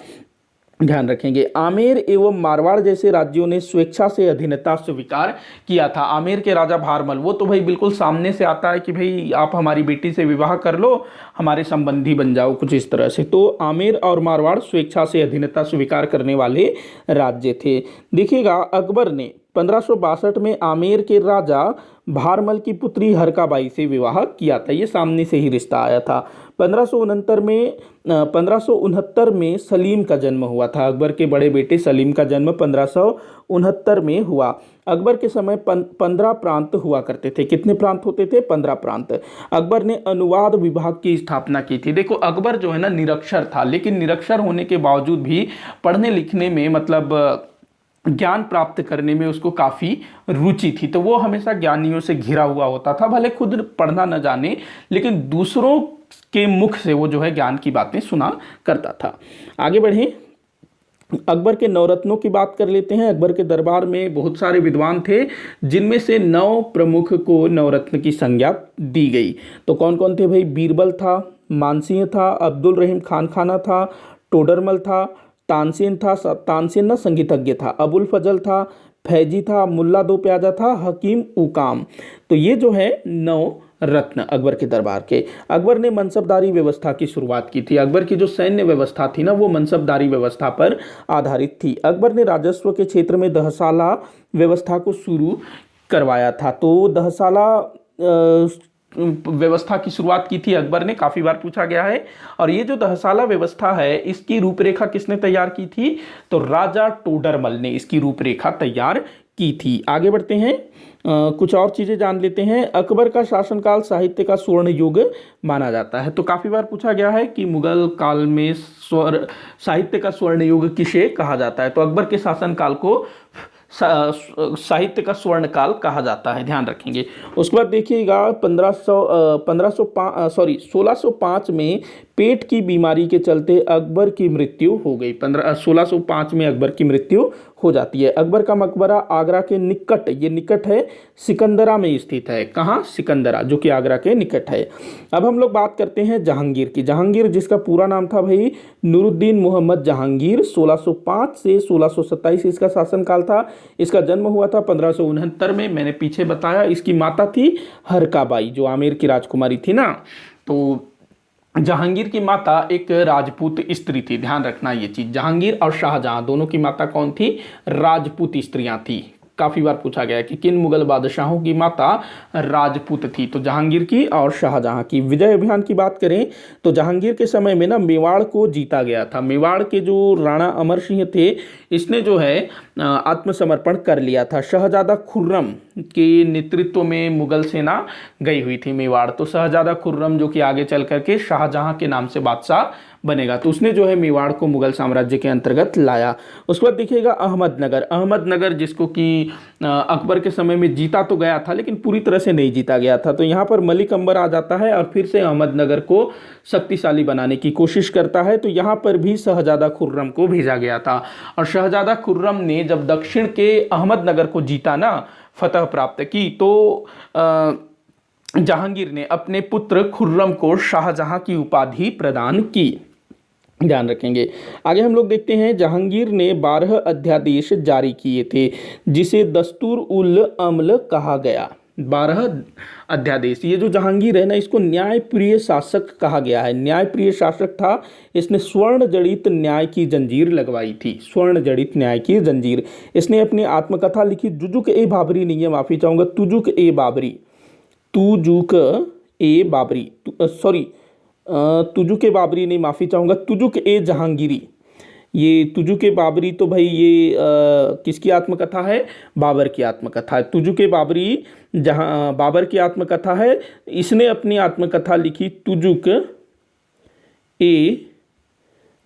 ध्यान रखेंगे। आमेर एवं मारवाड़ जैसे राज्यों ने स्वेच्छा से अधीनता स्वीकार किया था। आमेर के राजा भारमल, वो तो भाई बिल्कुल सामने से आता है कि भाई आप हमारी बेटी से विवाह कर लो, हमारे संबंधी बन जाओ, कुछ इस तरह से। तो आमेर और मारवाड़ स्वेच्छा से अधीनता स्वीकार करने वाले राज्य थे। देखिएगा, अकबर ने 1562 में आमेर के राजा भारमल की पुत्री हरकाबाई से विवाह किया था। ये सामने से ही रिश्ता आया था। 1569 में सलीम का जन्म हुआ था। अकबर के बड़े बेटे सलीम का जन्म 1569 में हुआ। अकबर के समय 15 प्रांत हुआ करते थे। कितने प्रांत होते थे? 15 प्रांत। अकबर ने अनुवाद विभाग की स्थापना की थी। देखो, अकबर जो है ना निरक्षर था, लेकिन निरक्षर होने के बावजूद भी पढ़ने लिखने में, मतलब ज्ञान प्राप्त करने में उसको काफ़ी रुचि थी। तो वो हमेशा ज्ञानियों से घिरा हुआ होता था, भले खुद पढ़ना न जाने, लेकिन दूसरों के मुख से वो जो है ज्ञान की बातें सुना करता था। आगे बढ़ें, अकबर के नवरत्नों की बात कर लेते हैं। अकबर के दरबार में बहुत सारे विद्वान थे, जिनमें से 9 प्रमुख को नवरत्न की संज्ञा दी गई। तो कौन कौन थे भाई? बीरबल था, मानसिंह था, अब्दुल रहीम खान खाना था, टोडरमल था, तानसेन था, तानसेन ना संगीतज्ञ था, अबुल फजल था, फैजी था, मुल्ला दो प्याजा था, हकीम उकाम। तो ये जो है 9 रत्न अकबर के दरबार के। अकबर ने मनसबदारी व्यवस्था की शुरुआत की थी। अकबर की जो सैन्य व्यवस्था थी ना, वो मनसबदारी व्यवस्था पर आधारित थी। अकबर ने राजस्व के क्षेत्र में दहसाला व्यवस्था को शुरू करवाया था। तो दहसाला व्यवस्था की शुरुआत की थी अकबर ने, काफी बार पूछा गया है। और ये जो दहसाला व्यवस्था है, इसकी रूपरेखा किसने तैयार की थी? तो राजा टोडरमल ने इसकी रूपरेखा तैयार की थी। आगे बढ़ते हैं, कुछ और चीजें जान लेते हैं। अकबर का शासनकाल साहित्य का स्वर्ण युग माना जाता है। तो काफी बार पूछा गया है कि मुगल काल में साहित्य का स्वर्ण युग किसे कहा जाता है? तो अकबर के शासनकाल को साहित्य का स्वर्ण काल कहा जाता है, ध्यान रखेंगे। उसके बाद देखिएगा, 1605 में पेट की बीमारी के चलते अकबर की मृत्यु हो गई। 1605 में अकबर की मृत्यु हो जाती है। अकबर का मकबरा आगरा के निकट, ये निकट है, सिकंदरा में स्थित है। कहाँ? सिकंदरा, जो कि आगरा के निकट है। अब हम लोग बात करते हैं जहांगीर की। जहांगीर, जिसका पूरा नाम था भाई नूरुद्दीन मोहम्मद जहांगीर, 1605 से 1627 इसका शासनकाल था। इसका जन्म हुआ था 1569 में। मैंने पीछे बताया, इसकी माता थी हरकाबाई, जो आमेर की राजकुमारी थी ना। तो जहांगीर की माता एक राजपूत स्त्री थी, ध्यान रखना ये चीज। जहांगीर और शाहजहां दोनों की माता कौन थी? राजपूत स्त्रियां थी। काफी बार पूछा गया है कि किन मुगल बादशाहों की माता राजपूत थी? तो जहांगीर की और शाहजहां की। विजय अभियान की बात करें तो जहांगीर के समय में ना मेवाड़ को जीता गया था। मेवाड़ के जो राणा अमर सिंह थे, इसने जो है आत्मसमर्पण कर लिया था। शहजादा खुर्रम के नेतृत्व में मुगल सेना गई हुई थी मेवाड़। तो शहजादा खुर्रम, जो कि आगे चल करके शाहजहां के नाम से बादशाह बनेगा, तो उसने जो है मेवाड़ को मुगल साम्राज्य के अंतर्गत लाया। उसके बाद देखिएगा अहमदनगर। अहमदनगर, जिसको कि अकबर के समय में जीता तो गया था, लेकिन पूरी तरह से नहीं जीता गया था। तो यहाँ पर मलिक अंबर आ जाता है और फिर से अहमदनगर को शक्तिशाली बनाने की कोशिश करता है। तो यहाँ पर भी शहजादा खुर्रम को भेजा गया था। और शहजादा खुर्रम ने जब दक्षिण के अहमदनगर को जीता ना, फतह प्राप्त की, तो जहांगीर ने अपने पुत्र खुर्रम को शाहजहां की उपाधि प्रदान की, ध्यान रखेंगे। आगे हम लोग देखते हैं, जहांगीर ने 12 अध्यादेश जारी किए थे, जिसे दस्तूर उल अमल कहा गया। 12 अध्यादेश। ये जो जहांगीर है ना, इसको न्यायप्रिय शासक कहा गया है। न्यायप्रिय शासक था। इसने स्वर्ण जड़ित न्याय की जंजीर लगवाई थी। स्वर्ण जड़ित न्याय की जंजीर। इसने अपनी आत्मकथा लिखी, तुजुक ए बाबरी नहीं है, माफी चाहूंगा, तुजुक ए बाबरी, तुजुक ए बाबरी, सॉरी तुजुक ए बाबरी नहीं, माफ़ी चाहूँगा, तुजुक ए जहांगीरी। ये तुजुक ए बाबरी तो भाई ये किसकी आत्मकथा है? बाबर की आत्मकथा है। तुजुक ए बाबरी जहाँ बाबर की आत्मकथा है। इसने अपनी आत्मकथा लिखी तुजुक ए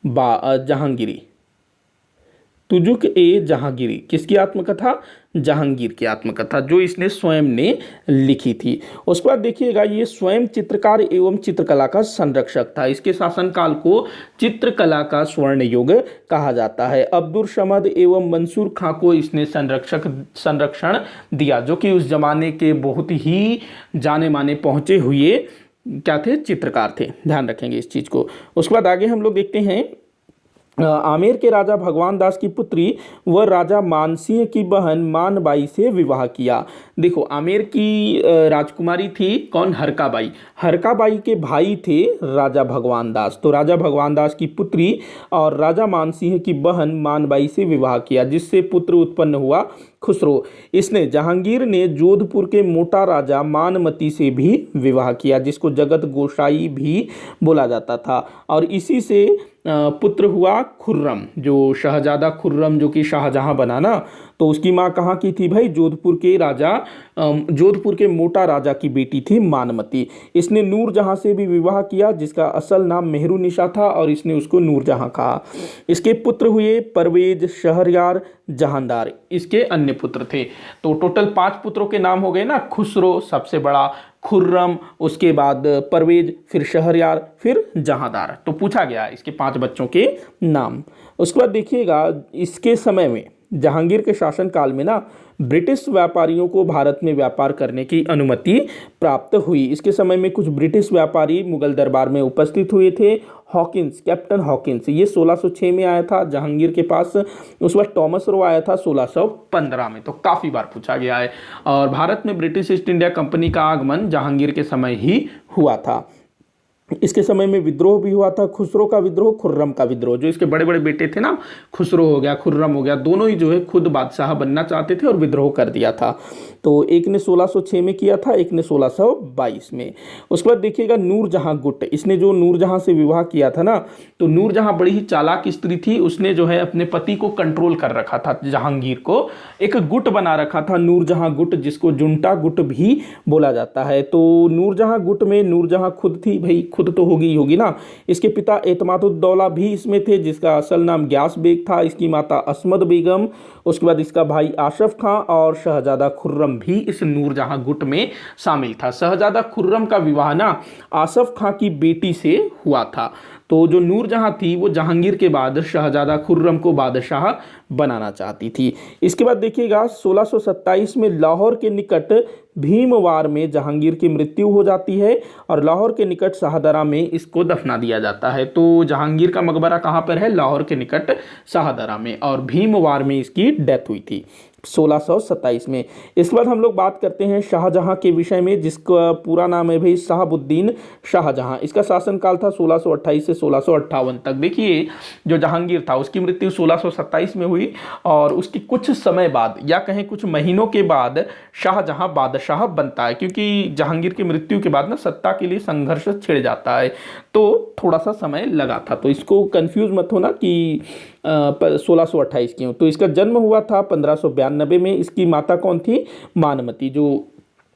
जहांगीरी। तुजुक ए जहांगीरी किसकी आत्मकथा? जहांगीर की आत्मकथा, जो इसने स्वयं ने लिखी थी। उसके बाद देखिएगा, ये स्वयं चित्रकार एवं चित्रकला का संरक्षक था। इसके शासनकाल को चित्रकला का स्वर्ण युग कहा जाता है। अब्दुल समद एवं मंसूर खां को इसने संरक्षण दिया, जो कि उस जमाने के बहुत ही जाने माने पहुंचे हुए क्या थे? चित्रकार थे। ध्यान रखेंगे इस चीज को। उसके बाद आगे हम लोग देखते हैं, आमेर के राजा भगवान दास की पुत्री व राजा मानसिंह की बहन मानबाई से विवाह किया। देखो, आमेर की राजकुमारी थी कौन? हरकाबाई। हरकाबाई के भाई थे राजा भगवान दास, तो राजा भगवान दास की पुत्री और राजा मानसिंह की बहन मानबाई से विवाह किया, जिससे पुत्र उत्पन्न हुआ खुसरो। इसने जहांगीर ने जोधपुर के मोटा राजा मानमती से भी विवाह किया, जिसको जगत गोसाई भी बोला जाता था, और इसी से पुत्र हुआ खुर्रम, जो शहजादा खुर्रम जो कि शाहजहां बना ना, तो उसकी माँ कहाँ की थी भाई? जोधपुर के राजा, जोधपुर के मोटा राजा की बेटी थी मानमती। इसने नूरजहां से भी विवाह किया, जिसका असल नाम मेहरुनिशा था, और इसने उसको नूरजहां कहा। इसके पुत्र हुए परवेज, शहरयार, जहांदार, इसके अन्य पुत्र थे। तो टोटल 5 पुत्रों के नाम हो गए ना, खुसरो सबसे बड़ा, खुर्रम, उसके बाद परवेज, फिर शहरयार, फिर जहांदार। तो पूछा गया इसके 5 बच्चों के नाम। उसके बाद देखिएगा, इसके समय में जहांगीर के शासनकाल में ना ब्रिटिश व्यापारियों को भारत में व्यापार करने की अनुमति प्राप्त हुई। इसके समय में कुछ ब्रिटिश व्यापारी मुगल दरबार में उपस्थित हुए थे। हॉकिंस, कैप्टन हॉकिंस, ये 1606 में आया था जहांगीर के पास। उस वक्त टॉमस रो आया था 1615 में। तो काफ़ी बार पूछा गया है। और भारत में ब्रिटिश ईस्ट इंडिया कंपनी का आगमन जहांगीर के समय ही हुआ था। इसके समय में विद्रोह भी हुआ था, खुसरो का विद्रोह, खुर्रम का विद्रोह। जो इसके बड़े बड़े बेटे थे ना, खुसरो हो गया, खुर्रम हो गया, दोनों ही जो है खुद बादशाह बनना चाहते थे और विद्रोह कर दिया था। तो एक ने 1606 में किया था, एक ने 1622 में। उसके बाद देखिएगा नूरजहां गुट, इसने जो नूरजहां से विवाह किया था ना, तो नूरजहां बड़ी ही चालाक स्त्री थी। उसने जो है अपने पति को कंट्रोल कर रखा था, जहांगीर को एक गुट बना रखा था, नूरजहां गुट, जिसको जुंटा गुट भी बोला जाता है। तो नूरजहां गुट में नूरजहां खुद थी, भाई खुद तो होगी ना। इसके पिता एतमादुद्दौला भी इसमें थे, जिसका असल नाम ग्यास बेग था। इसकी माता असमद बेगम, उसके बाद इसका भाई आशफ खां और शहजादा खुर्रम भी इस नूरजहां गुट में शामिल था। शहजादा खुर्रम का विवाह ना आसफ खां की बेटी से हुआ था। तो जो नूरजहां थी वो जहांगीर के बाद शहजादा खुर्रम को बादशाह बनाना चाहती थी। इसके बाद देखिएगा 1627 में लाहौर के निकट भीमवार में जहांगीर की मृत्यु हो जाती है और लाहौर के निकट शाहदरा में इसको दफना दिया जाता है। तो जहांगीर का मकबरा कहाँ पर है? लाहौर के निकट शाहदरा में, और भीमवार में इसकी डेथ हुई थी 1627 में। इसके बाद हम लोग बात करते हैं शाहजहां के विषय में, जिसका पूरा नाम है भाई शहाबुद्दीन शाहजहां। इसका शासनकाल था 1628 से 1658 तक। देखिए, जो जहांगीर था उसकी मृत्यु 1627 में हुई, और उसकी कुछ समय बाद या कहें कुछ महीनों के बाद शाहजहां बादशाह बनता है, क्योंकि जहांगीर की मृत्यु के बाद ना सत्ता के लिए संघर्ष छिड़ जाता है, तो थोड़ा सा समय लगा था। तो इसको कंफ्यूज मत होना कि 1628 क्यों। तो इसका जन्म हुआ था 1592 में। इसकी माता कौन थी? मानमती, जो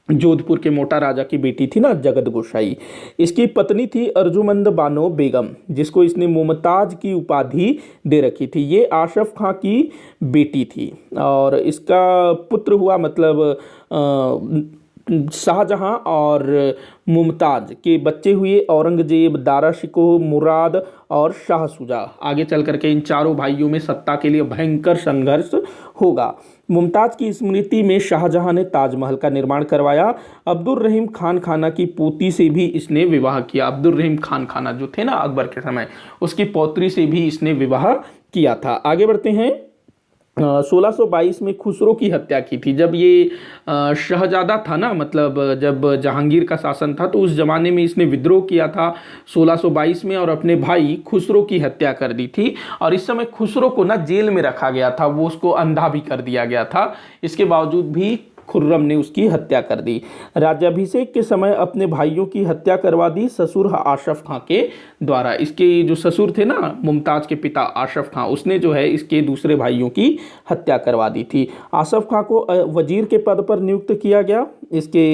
जोधपुर के मोटा राजा की बेटी थी ना, जगत गोसाई। इसकी पत्नी थी अर्जुमंद बानो बेगम, जिसको इसने मुमताज की उपाधि दे रखी थी। ये आशफ खां की बेटी थी, और इसका पुत्र हुआ, मतलब शाहजहां और मुमताज के बच्चे हुए औरंगजेब, दारा शिकोह, मुराद और शाह शुजा। आगे चल करके इन चारों भाइयों में सत्ता के लिए भयंकर संघर्ष होगा। मुमताज की स्मृति में शाहजहां ने ताजमहल का निर्माण करवाया। अब्दुल रहीम खान खाना की पोती से भी इसने विवाह किया। अब्दुल रहीम खान खाना जो थे ना अकबर के समय, उसकी पौत्री से भी इसने विवाह किया था। आगे बढ़ते हैं। 1622 में खुसरो की हत्या की थी। जब ये शहजादा था ना, मतलब जब जहांगीर का शासन था, तो उस जमाने में इसने विद्रोह किया था 1622 में, और अपने भाई खुसरो की हत्या कर दी थी। और इस समय खुसरो को ना जेल में रखा गया था, वो उसको अंधा भी कर दिया गया था। इसके बावजूद भी खुर्रम ने उसकी हत्या कर दी। राज्याभिषेक के समय अपने भाइयों की हत्या करवा दी ससुर आशफ खां के द्वारा। इसके जो ससुर थे ना, मुमताज के पिता आशफ खां, उसने जो है इसके दूसरे भाइयों की हत्या करवा दी थी। आशफ खां को वजीर के पद पर नियुक्त किया गया। इसके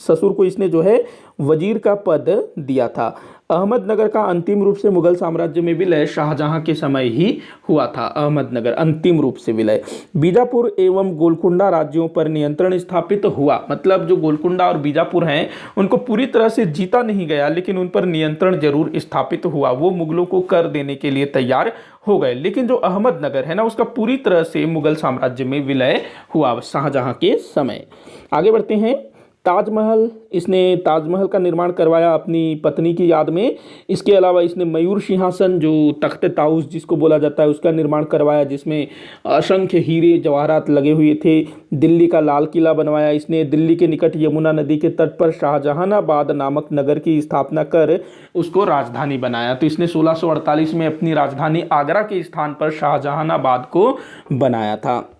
ससुर को इसने जो है वजीर का पद दिया था। अहमदनगर का अंतिम रूप से मुगल साम्राज्य में विलय शाहजहां के समय ही हुआ था। अहमदनगर अंतिम रूप से विलय। बीजापुर एवं गोलकुंडा राज्यों पर नियंत्रण स्थापित हुआ। मतलब जो गोलकुंडा और बीजापुर हैं उनको पूरी तरह से जीता नहीं गया, लेकिन उन पर नियंत्रण जरूर स्थापित हुआ। वो मुगलों को कर देने के लिए तैयार हो गए, लेकिन जो अहमदनगर है ना, उसका पूरी तरह से मुगल साम्राज्य में विलय हुआ शाहजहां के समय। आगे बढ़ते हैं। ताजमहल, इसने ताजमहल का निर्माण करवाया अपनी पत्नी की याद में। इसके अलावा इसने मयूर सिंहासन जो तख्त ताउस जिसको बोला जाता है उसका निर्माण करवाया, जिसमें असंख्य हीरे जवाहरात लगे हुए थे। दिल्ली का लाल किला बनवाया इसने। दिल्ली के निकट यमुना नदी के तट पर शाहजहानाबाद नामक नगर की स्थापना कर उसको राजधानी बनाया। तो इसने 1648 में अपनी राजधानी आगरा के स्थान पर शाहजहानाबाद को बनाया था।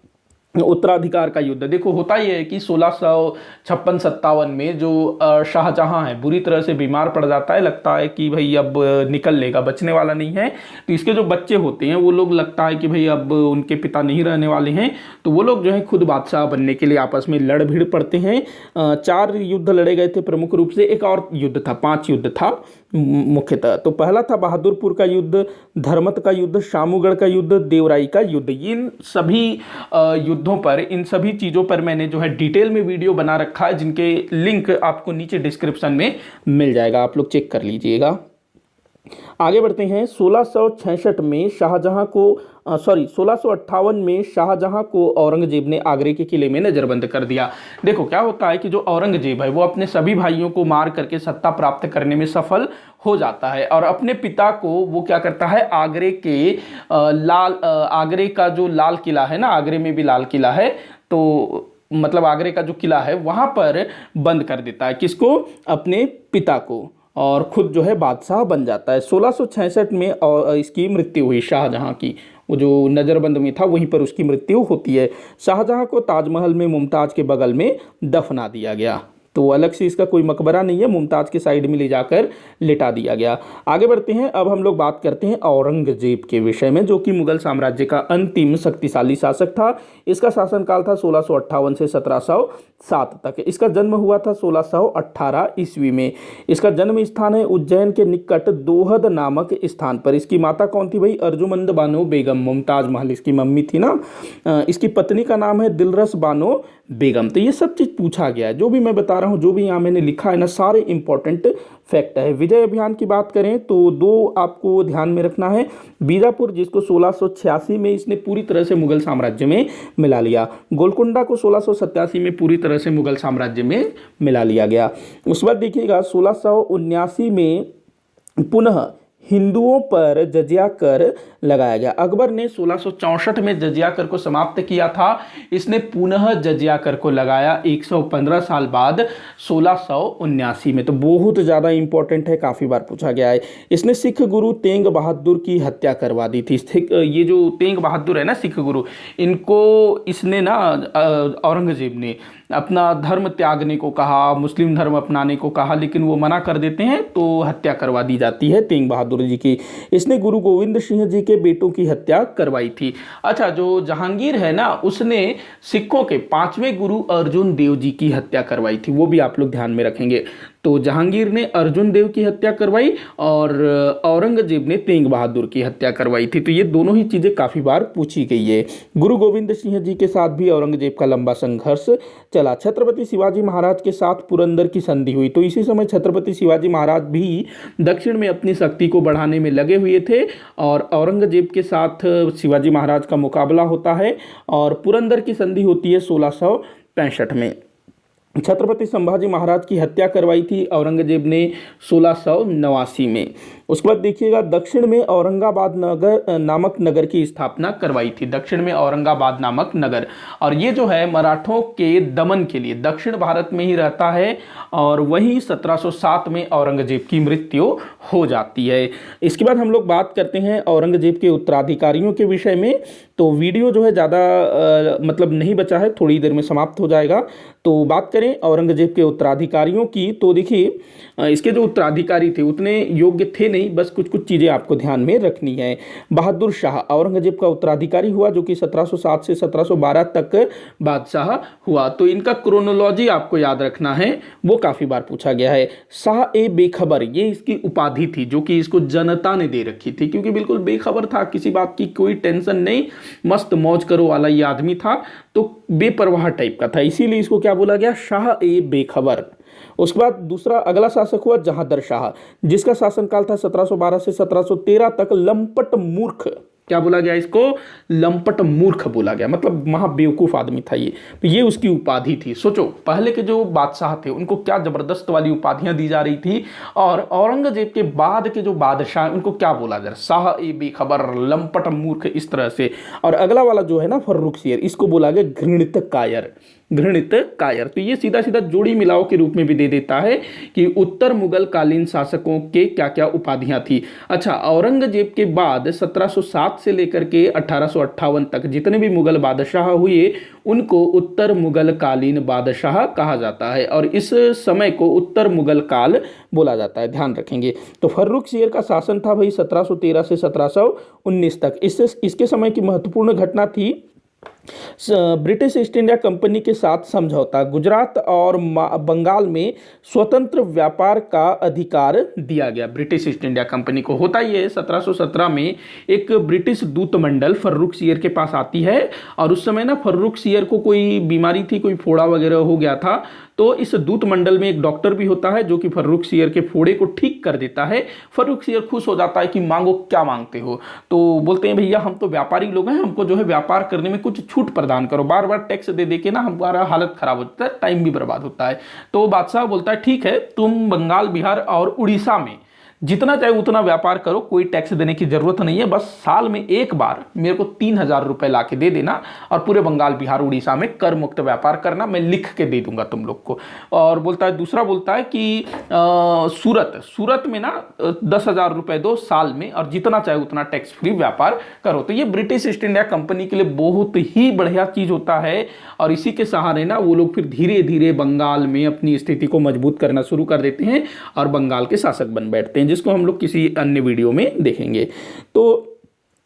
उत्तराधिकार का युद्ध, देखो होता ही है कि 1656-57 में जो शाहजहां है बुरी तरह से बीमार पड़ जाता है, लगता है कि भाई अब निकल लेगा, बचने वाला नहीं है। तो इसके जो बच्चे होते हैं वो लोग लगता है कि भाई अब उनके पिता नहीं रहने वाले हैं, तो वो लोग जो है खुद बादशाह बनने के लिए आपस में लड़ भिड़ पड़ते हैं। 4 युद्ध लड़े गए थे प्रमुख रूप से, एक और युद्ध था, 5 युद्ध था मुख्यतः। तो पहला था बहादुरपुर का युद्ध, धर्मत का युद्ध, शामूगढ़ का युद्ध, देवराई का युद्ध। इन सभी युद्धों पर, इन सभी चीज़ों पर मैंने जो है डिटेल में वीडियो बना रखा है, जिनके लिंक आपको नीचे डिस्क्रिप्शन में मिल जाएगा, आप लोग चेक कर लीजिएगा। आगे बढ़ते हैं। 1666 में शाहजहां को 1658 में शाहजहां को औरंगजेब ने आगरे के किले में नजरबंद कर दिया। देखो क्या होता है कि जो औरंगजेब है वो अपने सभी भाइयों को मार करके सत्ता प्राप्त करने में सफल हो जाता है, और अपने पिता को वो क्या करता है, आगरे के आगरे का जो लाल किला है ना, आगरे में भी लाल किला है, तो मतलब आगरे का जो किला है वहां पर बंद कर देता है। किसको? अपने पिता को, और खुद जो है बादशाह बन जाता है। 1666 में इसकी मृत्यु हुई शाहजहां की, वो जो नज़रबंद में था वहीं पर उसकी मृत्यु होती है। शाहजहां को ताजमहल में मुमताज़ के बगल में दफना दिया गया, तो अलग से इसका कोई मकबरा नहीं है, मुमताज़ के साइड में ले जाकर लिटा दिया गया। आगे बढ़ते हैं। अब हम लोग बात करते हैं औरंगजेब के विषय में, जो कि मुगल साम्राज्य का अंतिम शक्तिशाली शासक था। इसका शासनकाल था 1658 से 1707 तक। इसका जन्म हुआ था 1618 ईस्वी में। इसका जन्म स्थान है उज्जैन के निकट दोहद नामक स्थान पर। इसकी माता कौन थी भाई? अर्जुमंद बानो बेगम, मुमताज महल इसकी मम्मी थी ना। इसकी पत्नी का नाम है दिलरस बानो बेगम। तो ये सब चीज़ पूछा गया है, जो भी मैं बता रहा हूँ, जो भी यहाँ मैंने लिखा है ना, सारे इंपॉर्टेंट फैक्ट है। विजय अभियान की बात करें तो 2 आपको ध्यान में रखना है। बीजापुर, जिसको 1686 में इसने पूरी तरह से मुगल साम्राज्य में मिला लिया। गोलकुंडा को 1687 में पूरी तरह से मुगल साम्राज्य में मिला लिया गया। उस बाद देखिएगा 1679 में पुनः हिंदुओं पर जजिया कर लगाया गया। अकबर ने 1664 में जजिया कर को समाप्त किया था, इसने पुनः जजिया कर को लगाया 115 साल बाद 1679 में। तो बहुत ज़्यादा इंपॉर्टेंट है, काफ़ी बार पूछा गया है। इसने सिख गुरु तेंग बहादुर की हत्या करवा दी थी। ये जो तेंग बहादुर है ना, सिख गुरु, इनको इसने ना औरंगजेब ने अपना धर्म त्यागने को कहा, मुस्लिम धर्म अपनाने को कहा, लेकिन वो मना कर देते हैं, तो हत्या करवा दी जाती है तेंग बहादुर जी की। इसने गुरु गोविंद सिंह जी के बेटों की हत्या करवाई थी। अच्छा, जो जहांगीर है ना, उसने सिखों के 5वें गुरु अर्जुन देव जी की हत्या करवाई थी, वो भी आप लोग ध्यान में रखेंगे। तो जहांगीर ने अर्जुन देव की हत्या करवाई और औरंगजेब ने तेंग बहादुर की हत्या करवाई थी। तो ये दोनों ही चीज़ें काफ़ी बार पूछी गई है। गुरु गोविंद सिंह जी के साथ भी औरंगजेब का लंबा संघर्ष चला। छत्रपति शिवाजी महाराज के साथ पुरंदर की संधि हुई, तो इसी समय छत्रपति शिवाजी महाराज भी दक्षिण में अपनी शक्ति को बढ़ाने में लगे हुए थे, और औरंगजेब के साथ शिवाजी महाराज का मुकाबला होता है, और पुरंदर की संधि होती है 1665 में। छत्रपति संभाजी महाराज की हत्या करवाई थी औरंगजेब ने 1689 में। उसके बाद देखिएगा दक्षिण में औरंगाबाद नगर नामक नगर की स्थापना करवाई थी। दक्षिण में औरंगाबाद नामक नगर, और ये जो है मराठों के दमन के लिए दक्षिण भारत में ही रहता है, और वहीं 1707 में औरंगजेब की मृत्यु हो जाती है। इसके बाद हम लोग बात करते हैं औरंगजेब के उत्तराधिकारियों के विषय में। तो वीडियो जो है ज़्यादा मतलब नहीं बचा है, थोड़ी देर में समाप्त हो जाएगा। तो बात करें औरंगजेब के उत्तराधिकारियों की, तो देखिए इसके जो उत्तराधिकारी थे उतने योग्य थे नहीं, बस कुछ कुछ चीज़ें आपको ध्यान में रखनी है। बहादुर शाह औरंगजेब का उत्तराधिकारी हुआ, जो कि 1707 से 1712 तक बादशाह हुआ। तो इनका क्रोनोलॉजी आपको याद रखना है, वो काफ़ी बार पूछा गया है। शाह ए बेखबर, ये इसकी उपाधि थी, जो कि इसको जनता ने दे रखी थी, क्योंकि बिल्कुल बेखबर था, किसी बात की कोई टेंशन नहीं, मस्त मौज करो वाला ये आदमी था, तो बेपरवाह टाइप का था, इसीलिए इसको क्या बोला गया? शाह ए बेखबर। उसके बाद दूसरा अगला शासक हुआ जहांदर शाह, जिसका शासनकाल था 1712 से 1713 तक। लंपट मूर्ख क्या बोला गया इसको? लंपट मूर्ख बोला गया, मतलब महाबेवकूफ आदमी था ये। तो ये उसकी उपाधि थी। सोचो पहले के जो बादशाह थे उनको क्या जबरदस्त वाली उपाधियां दी जा रही थी, और औरंगजेब के बाद के जो बादशाह उनको क्या बोला जा रहा, शाह ए बेखबर, लंपट मूर्ख, इस तरह से। और अगला वाला जो है ना फर्रुख शेर, इसको बोला गया घृणित कायर, घृणित कायर। तो ये सीधा सीधा जोड़ी मिलाओ के रूप में भी दे देता है कि उत्तर मुगल कालीन शासकों के क्या क्या उपाधियां थी। अच्छा, औरंगजेब के बाद 1707 से लेकर के 1858 तक जितने भी मुगल बादशाह हुए उनको उत्तर मुगल कालीन बादशाह कहा जाता है, और इस समय को उत्तर मुगल काल बोला जाता है, ध्यान रखेंगे। तो फर्रुख शेर का शासन था भाई 1713 से 1719 तक। इसके समय की महत्वपूर्ण घटना थी ब्रिटिश ईस्ट इंडिया कंपनी के साथ समझौता। गुजरात और बंगाल में स्वतंत्र व्यापार का अधिकार दिया गया ब्रिटिश ईस्ट इंडिया कंपनी को। होता ही है 1717 में एक ब्रिटिश दूत मंडल फर्रुख शेर के पास आती है, और उस समय ना फर्रुख शेर को कोई बीमारी थी, कोई फोड़ा वगैरह हो गया था। तो इस दूत मंडल में एक डॉक्टर भी होता है जो कि फर्रुख शेर के फोड़े को ठीक कर देता है। फर्रुख शेर खुश हो जाता है कि मांगो, क्या मांगते हो? तो बोलते हैं भैया हम तो व्यापारी लोग हैं, हमको जो है व्यापार करने में कुछ छूट प्रदान करो, बार बार टैक्स दे दे के ना हमारा हालत खराब होता है, टाइम भी बर्बाद होता है। तो बादशाह बोलता है ठीक है, तुम बंगाल, बिहार और उड़ीसा में जितना चाहे उतना व्यापार करो, कोई टैक्स देने की जरूरत नहीं है, बस साल में एक बार मेरे को 3000 रुपए ला के दे देना, और पूरे बंगाल, बिहार, उड़ीसा में कर मुक्त व्यापार करना, मैं लिख के दे दूंगा तुम लोग को। और बोलता है, दूसरा बोलता है कि सूरत में ना 10,000 रुपए दो साल में, और जितना चाहे उतना टैक्स फ्री व्यापार करो। तो ये ब्रिटिश ईस्ट इंडिया कंपनी के लिए बहुत ही बढ़िया चीज होता है, और इसी के सहारे ना वो लोग फिर धीरे धीरे बंगाल में अपनी स्थिति को मजबूत करना शुरू कर देते हैं और बंगाल के शासक बन बैठते हैं, जिसको हम लोग किसी अन्य वीडियो में देखेंगे। तो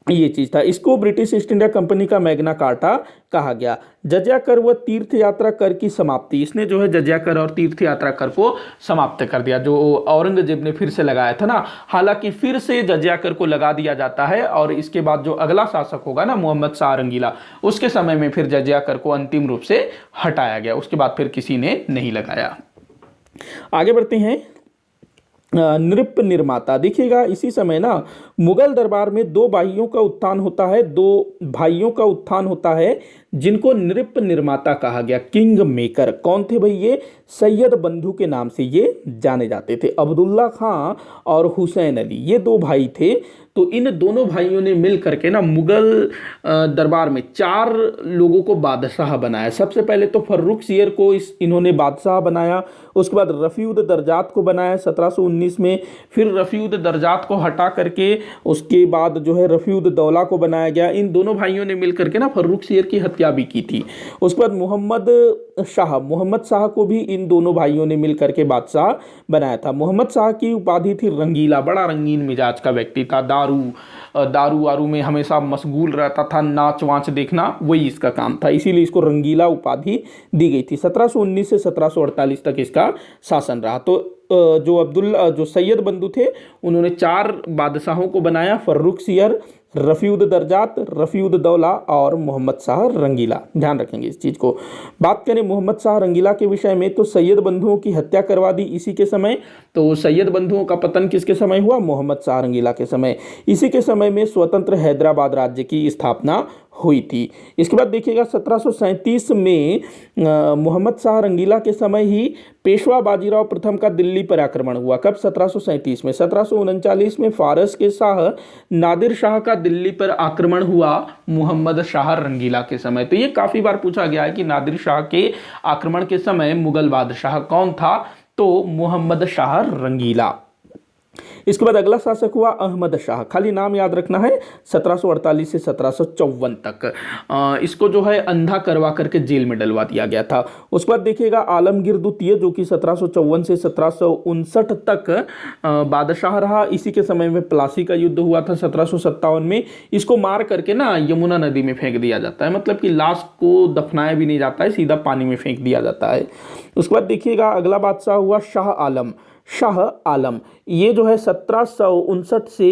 ये चीज था। इसको ब्रिटिश ईस्ट इंडिया कंपनी का मैग्ना कार्टा कहा गया। जजिया कर व तीर्थ यात्रा कर की समाप्ति, इसने जो है जजिया कर और तीर्थ यात्रा कर को समाप्त कर दिया, जो औरंगजेब ने फिर से लगाया था ना। हालांकि फिर से जजिया कर को लगा दिया जाता है, और इसके बाद जो अगला शासक होगा ना मोहम्मद शाह रंगीला, उसके समय में फिर जजिया कर को अंतिम रूप से हटाया गया। उसके बाद फिर किसी ने नहीं लगाया। आगे बढ़ते हैं। नृप निर्माता, देखिएगा इसी समय ना मुगल दरबार में दो भाइयों का उत्थान होता है जिनको नृप निर्माता कहा गया, किंग मेकर। कौन थे भाई ये? सैयद बंधु के नाम से ये जाने जाते थे। अब्दुल्ला खां और हुसैन अली, ये दो भाई थे। तो इन दोनों भाइयों ने मिल करके ना मुगल दरबार में 4 लोगों को बादशाह बनाया। सबसे पहले तो फर्रुख शेर को इन्होंने बादशाह बनाया, उसके बाद रफ़ीउद दर्जात को बनाया 1719 में, फिर रफ़ीउद दर्जात को हटा करके उसके बाद जो है रफ़ीउद दौला को बनाया गया। इन दोनों भाइयों ने मिल करके ना फर्रुख शेर की हत्या भी की थी। उसके बाद मोहम्मद शाह को भी इन दोनों भाइयों ने मिल करके बादशाह बनाया था। मोहम्मद शाह की उपाधि थी रंगीला, बड़ा रंगीन मिजाज का व्यक्ति था। दारू वारू में हमेशा मशगूल रहता था, नाच वाच देखना वही इसका काम था, इसीलिए इसको रंगीला उपाधि दी गई थी। 1719 से 1748 तक इसका शासन रहा। तो जो सैयद बंधु थे उन्होंने 4 बादशाहों को बनाया, फर्रुख शेर, रफ़ीउद दर्जात, रफ़ीउद दौला और मोहम्मद शाह रंगीला। ध्यान रखेंगे इस चीज़ को। बात करें मोहम्मद शाह रंगीला के विषय में, तो सैयद बंधुओं की हत्या करवा दी इसी के समय। तो सैयद बंधुओं का पतन किसके समय हुआ? मोहम्मद शाह रंगीला के समय। इसी के समय में स्वतंत्र हैदराबाद राज्य की स्थापना हुई थी। इसके बाद देखिएगा 1737 में मोहम्मद शाह रंगीला के समय ही पेशवा बाजीराव प्रथम का दिल्ली पर आक्रमण हुआ। कब? 1737 में। 1739 में फारस के शाह नादिर शाह का दिल्ली पर आक्रमण हुआ मोहम्मद शाह रंगीला के समय। तो ये काफी बार पूछा गया है कि नादिर शाह के आक्रमण के समय मुगल बादशाह कौन था? तो मोहम्मद शाह रंगीला। इसके बाद अगला शासक हुआ अहमद शाह, खाली नाम याद रखना है, 1748 से 1754 तक। इसको जो है अंधा करवा करके जेल में डलवा दिया गया था। उसके बाद देखिएगा आलमगीर द्वितीय, जो कि 1754 से 1759 तक बादशाह रहा। इसी के समय में प्लासी का युद्ध हुआ था 1757 में। इसको मार करके ना यमुना नदी में फेंक दिया जाता है, मतलब कि लाश को दफनाया भी नहीं जाता है, सीधा पानी में फेंक दिया जाता है। उसके बाद देखिएगा अगला बादशाह हुआ शाह आलम। ये जो है 1759 से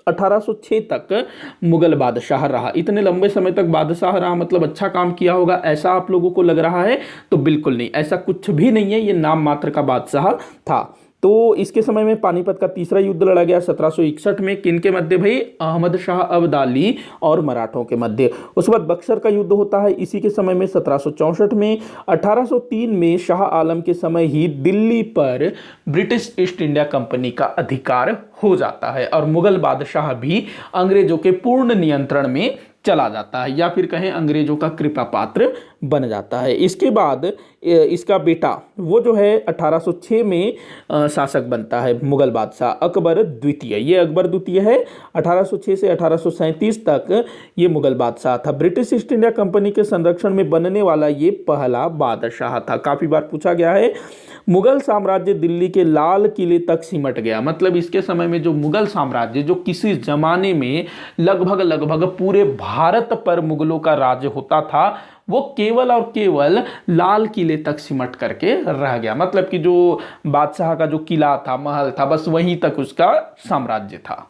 1806 तक मुगल बादशाह रहा। इतने लंबे समय तक बादशाह रहा, मतलब अच्छा काम किया होगा ऐसा आप लोगों को लग रहा है? तो बिल्कुल नहीं, ऐसा कुछ भी नहीं है, ये नाम मात्र का बादशाह था। तो इसके समय में पानीपत का तीसरा युद्ध लड़ा गया 1761 में, किन के मध्य भाई? अहमद शाह अब्दाली और मराठों के मध्य। उसके बाद बक्सर का युद्ध होता है इसी के समय में 1764 में। 1803 में शाह आलम के समय ही दिल्ली पर ब्रिटिश ईस्ट इंडिया कंपनी का अधिकार हो जाता है और मुगल बादशाह भी अंग्रेजों के पूर्ण नियंत्रण में चला जाता है, या फिर कहें अंग्रेजों का कृपा पात्र बन जाता है। इसके बाद इसका बेटा वो जो है 1806 में शासक बनता है, मुगल बादशाह अकबर द्वितीय। ये अकबर द्वितीय है, 1806 से 1837 तक ये मुगल बादशाह था। ब्रिटिश ईस्ट इंडिया कंपनी के संरक्षण में बनने वाला ये पहला बादशाह था। काफी बार पूछा गया है। मुगल साम्राज्य दिल्ली के लाल किले तक सिमट गया, मतलब इसके समय में जो मुगल साम्राज्य, जो किसी जमाने में लगभग पूरे भारत पर मुगलों का राज्य होता था, वो केवल और केवल लाल किले तक सिमट करके रह गया। मतलब कि जो बादशाह का जो किला था, महल था, बस वहीं तक उसका साम्राज्य था।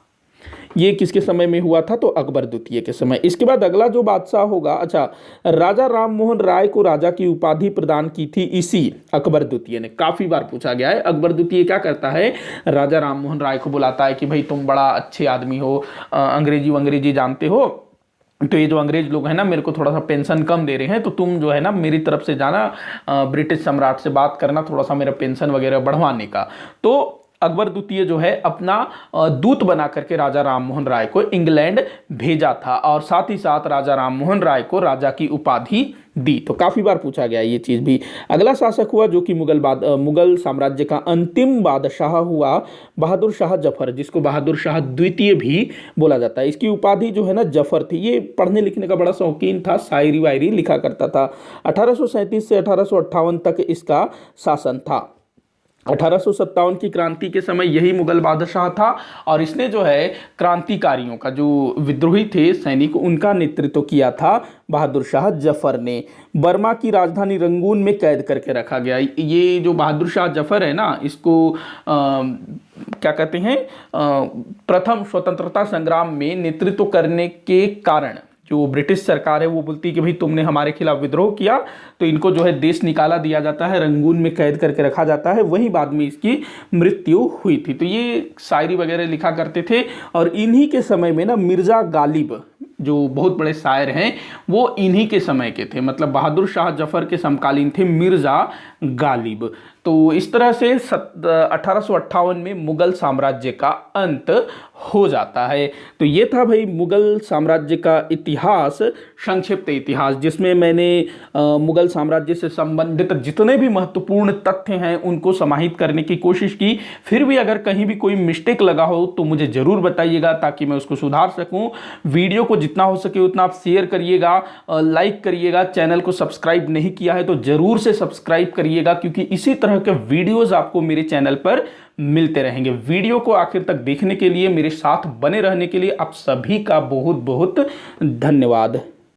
ये किसके समय में हुआ था? तो अकबर द्वितीय के समय। इसके बाद अगला जो बादशाह होगा, अच्छा, राजा राम मोहन राय को राजा की उपाधि प्रदान की थी इसी अकबर द्वितीय ने। काफी बार पूछा गया है। अकबर द्वितीय क्या करता है? राजा राम मोहन राय को बुलाता है कि भाई तुम बड़ा अच्छे आदमी हो, अंग्रेजी जानते हो, तो ये जो अंग्रेज लोग हैं ना, मेरे को थोड़ा सा पेंशन कम दे रहे हैं, तो तुम जो है ना मेरी तरफ से जाना, ब्रिटिश सम्राट से बात करना थोड़ा सा मेरा पेंशन वगैरह बढ़वाने का। तो अकबर द्वितीय जो है अपना दूत बना करके राजा राम मोहन राय को इंग्लैंड भेजा था और साथ ही साथ राजा राम मोहन राय को राजा की उपाधि दी। तो काफी बार पूछा गया ये चीज भी। अगला शासक हुआ जो कि मुगल साम्राज्य का अंतिम बादशाह हुआ, बहादुर शाह जफर, जिसको बहादुर शाह द्वितीय भी बोला जाता है। इसकी उपाधि जो है ना जफर थी। ये पढ़ने लिखने का बड़ा शौकीन था, शायरी वायरी लिखा करता था। 1837 से 1858 तक इसका शासन था। 1857 की क्रांति के समय यही मुगल बादशाह था और इसने जो है क्रांतिकारियों का, जो विद्रोही थे सैनिक, उनका नेतृत्व किया था बहादुर शाह जफर ने। बर्मा की राजधानी रंगून में कैद करके रखा गया। ये जो बहादुर शाह जफर है ना, इसको क्या कहते हैं, प्रथम स्वतंत्रता संग्राम में नेतृत्व करने के कारण जो ब्रिटिश सरकार है वो बोलती है कि भाई तुमने हमारे खिलाफ विद्रोह किया, तो इनको जो है देश निकाला दिया जाता है, रंगून में कैद करके रखा जाता है। वहीं बाद में इसकी मृत्यु हुई थी। तो ये शायरी वगैरह लिखा करते थे और इन्हीं के समय में ना मिर्जा गालिब, जो बहुत बड़े शायर हैं, वो इन्हीं के समय के थे। मतलब बहादुर शाह जफर के समकालीन थे मिर्जा गालिब। तो इस तरह से 1858 में मुगल साम्राज्य का अंत हो जाता है। तो ये था भाई मुगल साम्राज्य का इतिहास, संक्षिप्त इतिहास, जिसमें मैंने मुगल साम्राज्य से संबंधित जितने भी महत्वपूर्ण तथ्य हैं उनको समाहित करने की कोशिश की। फिर भी अगर कहीं भी कोई मिस्टेक लगा हो तो मुझे ज़रूर बताइएगा ताकि मैं उसको सुधार सकूं। वीडियो को जितना हो सके उतना आप शेयर करिएगा, लाइक करिएगा। चैनल को सब्सक्राइब नहीं किया है तो ज़रूर से सब्सक्राइब करिएगा, क्योंकि इसी तरह के वीडियोस आपको मेरे चैनल पर मिलते रहेंगे। वीडियो को आखिर तक देखने के लिए, मेरे साथ बने रहने के लिए आप सभी का बहुत बहुत धन्यवाद।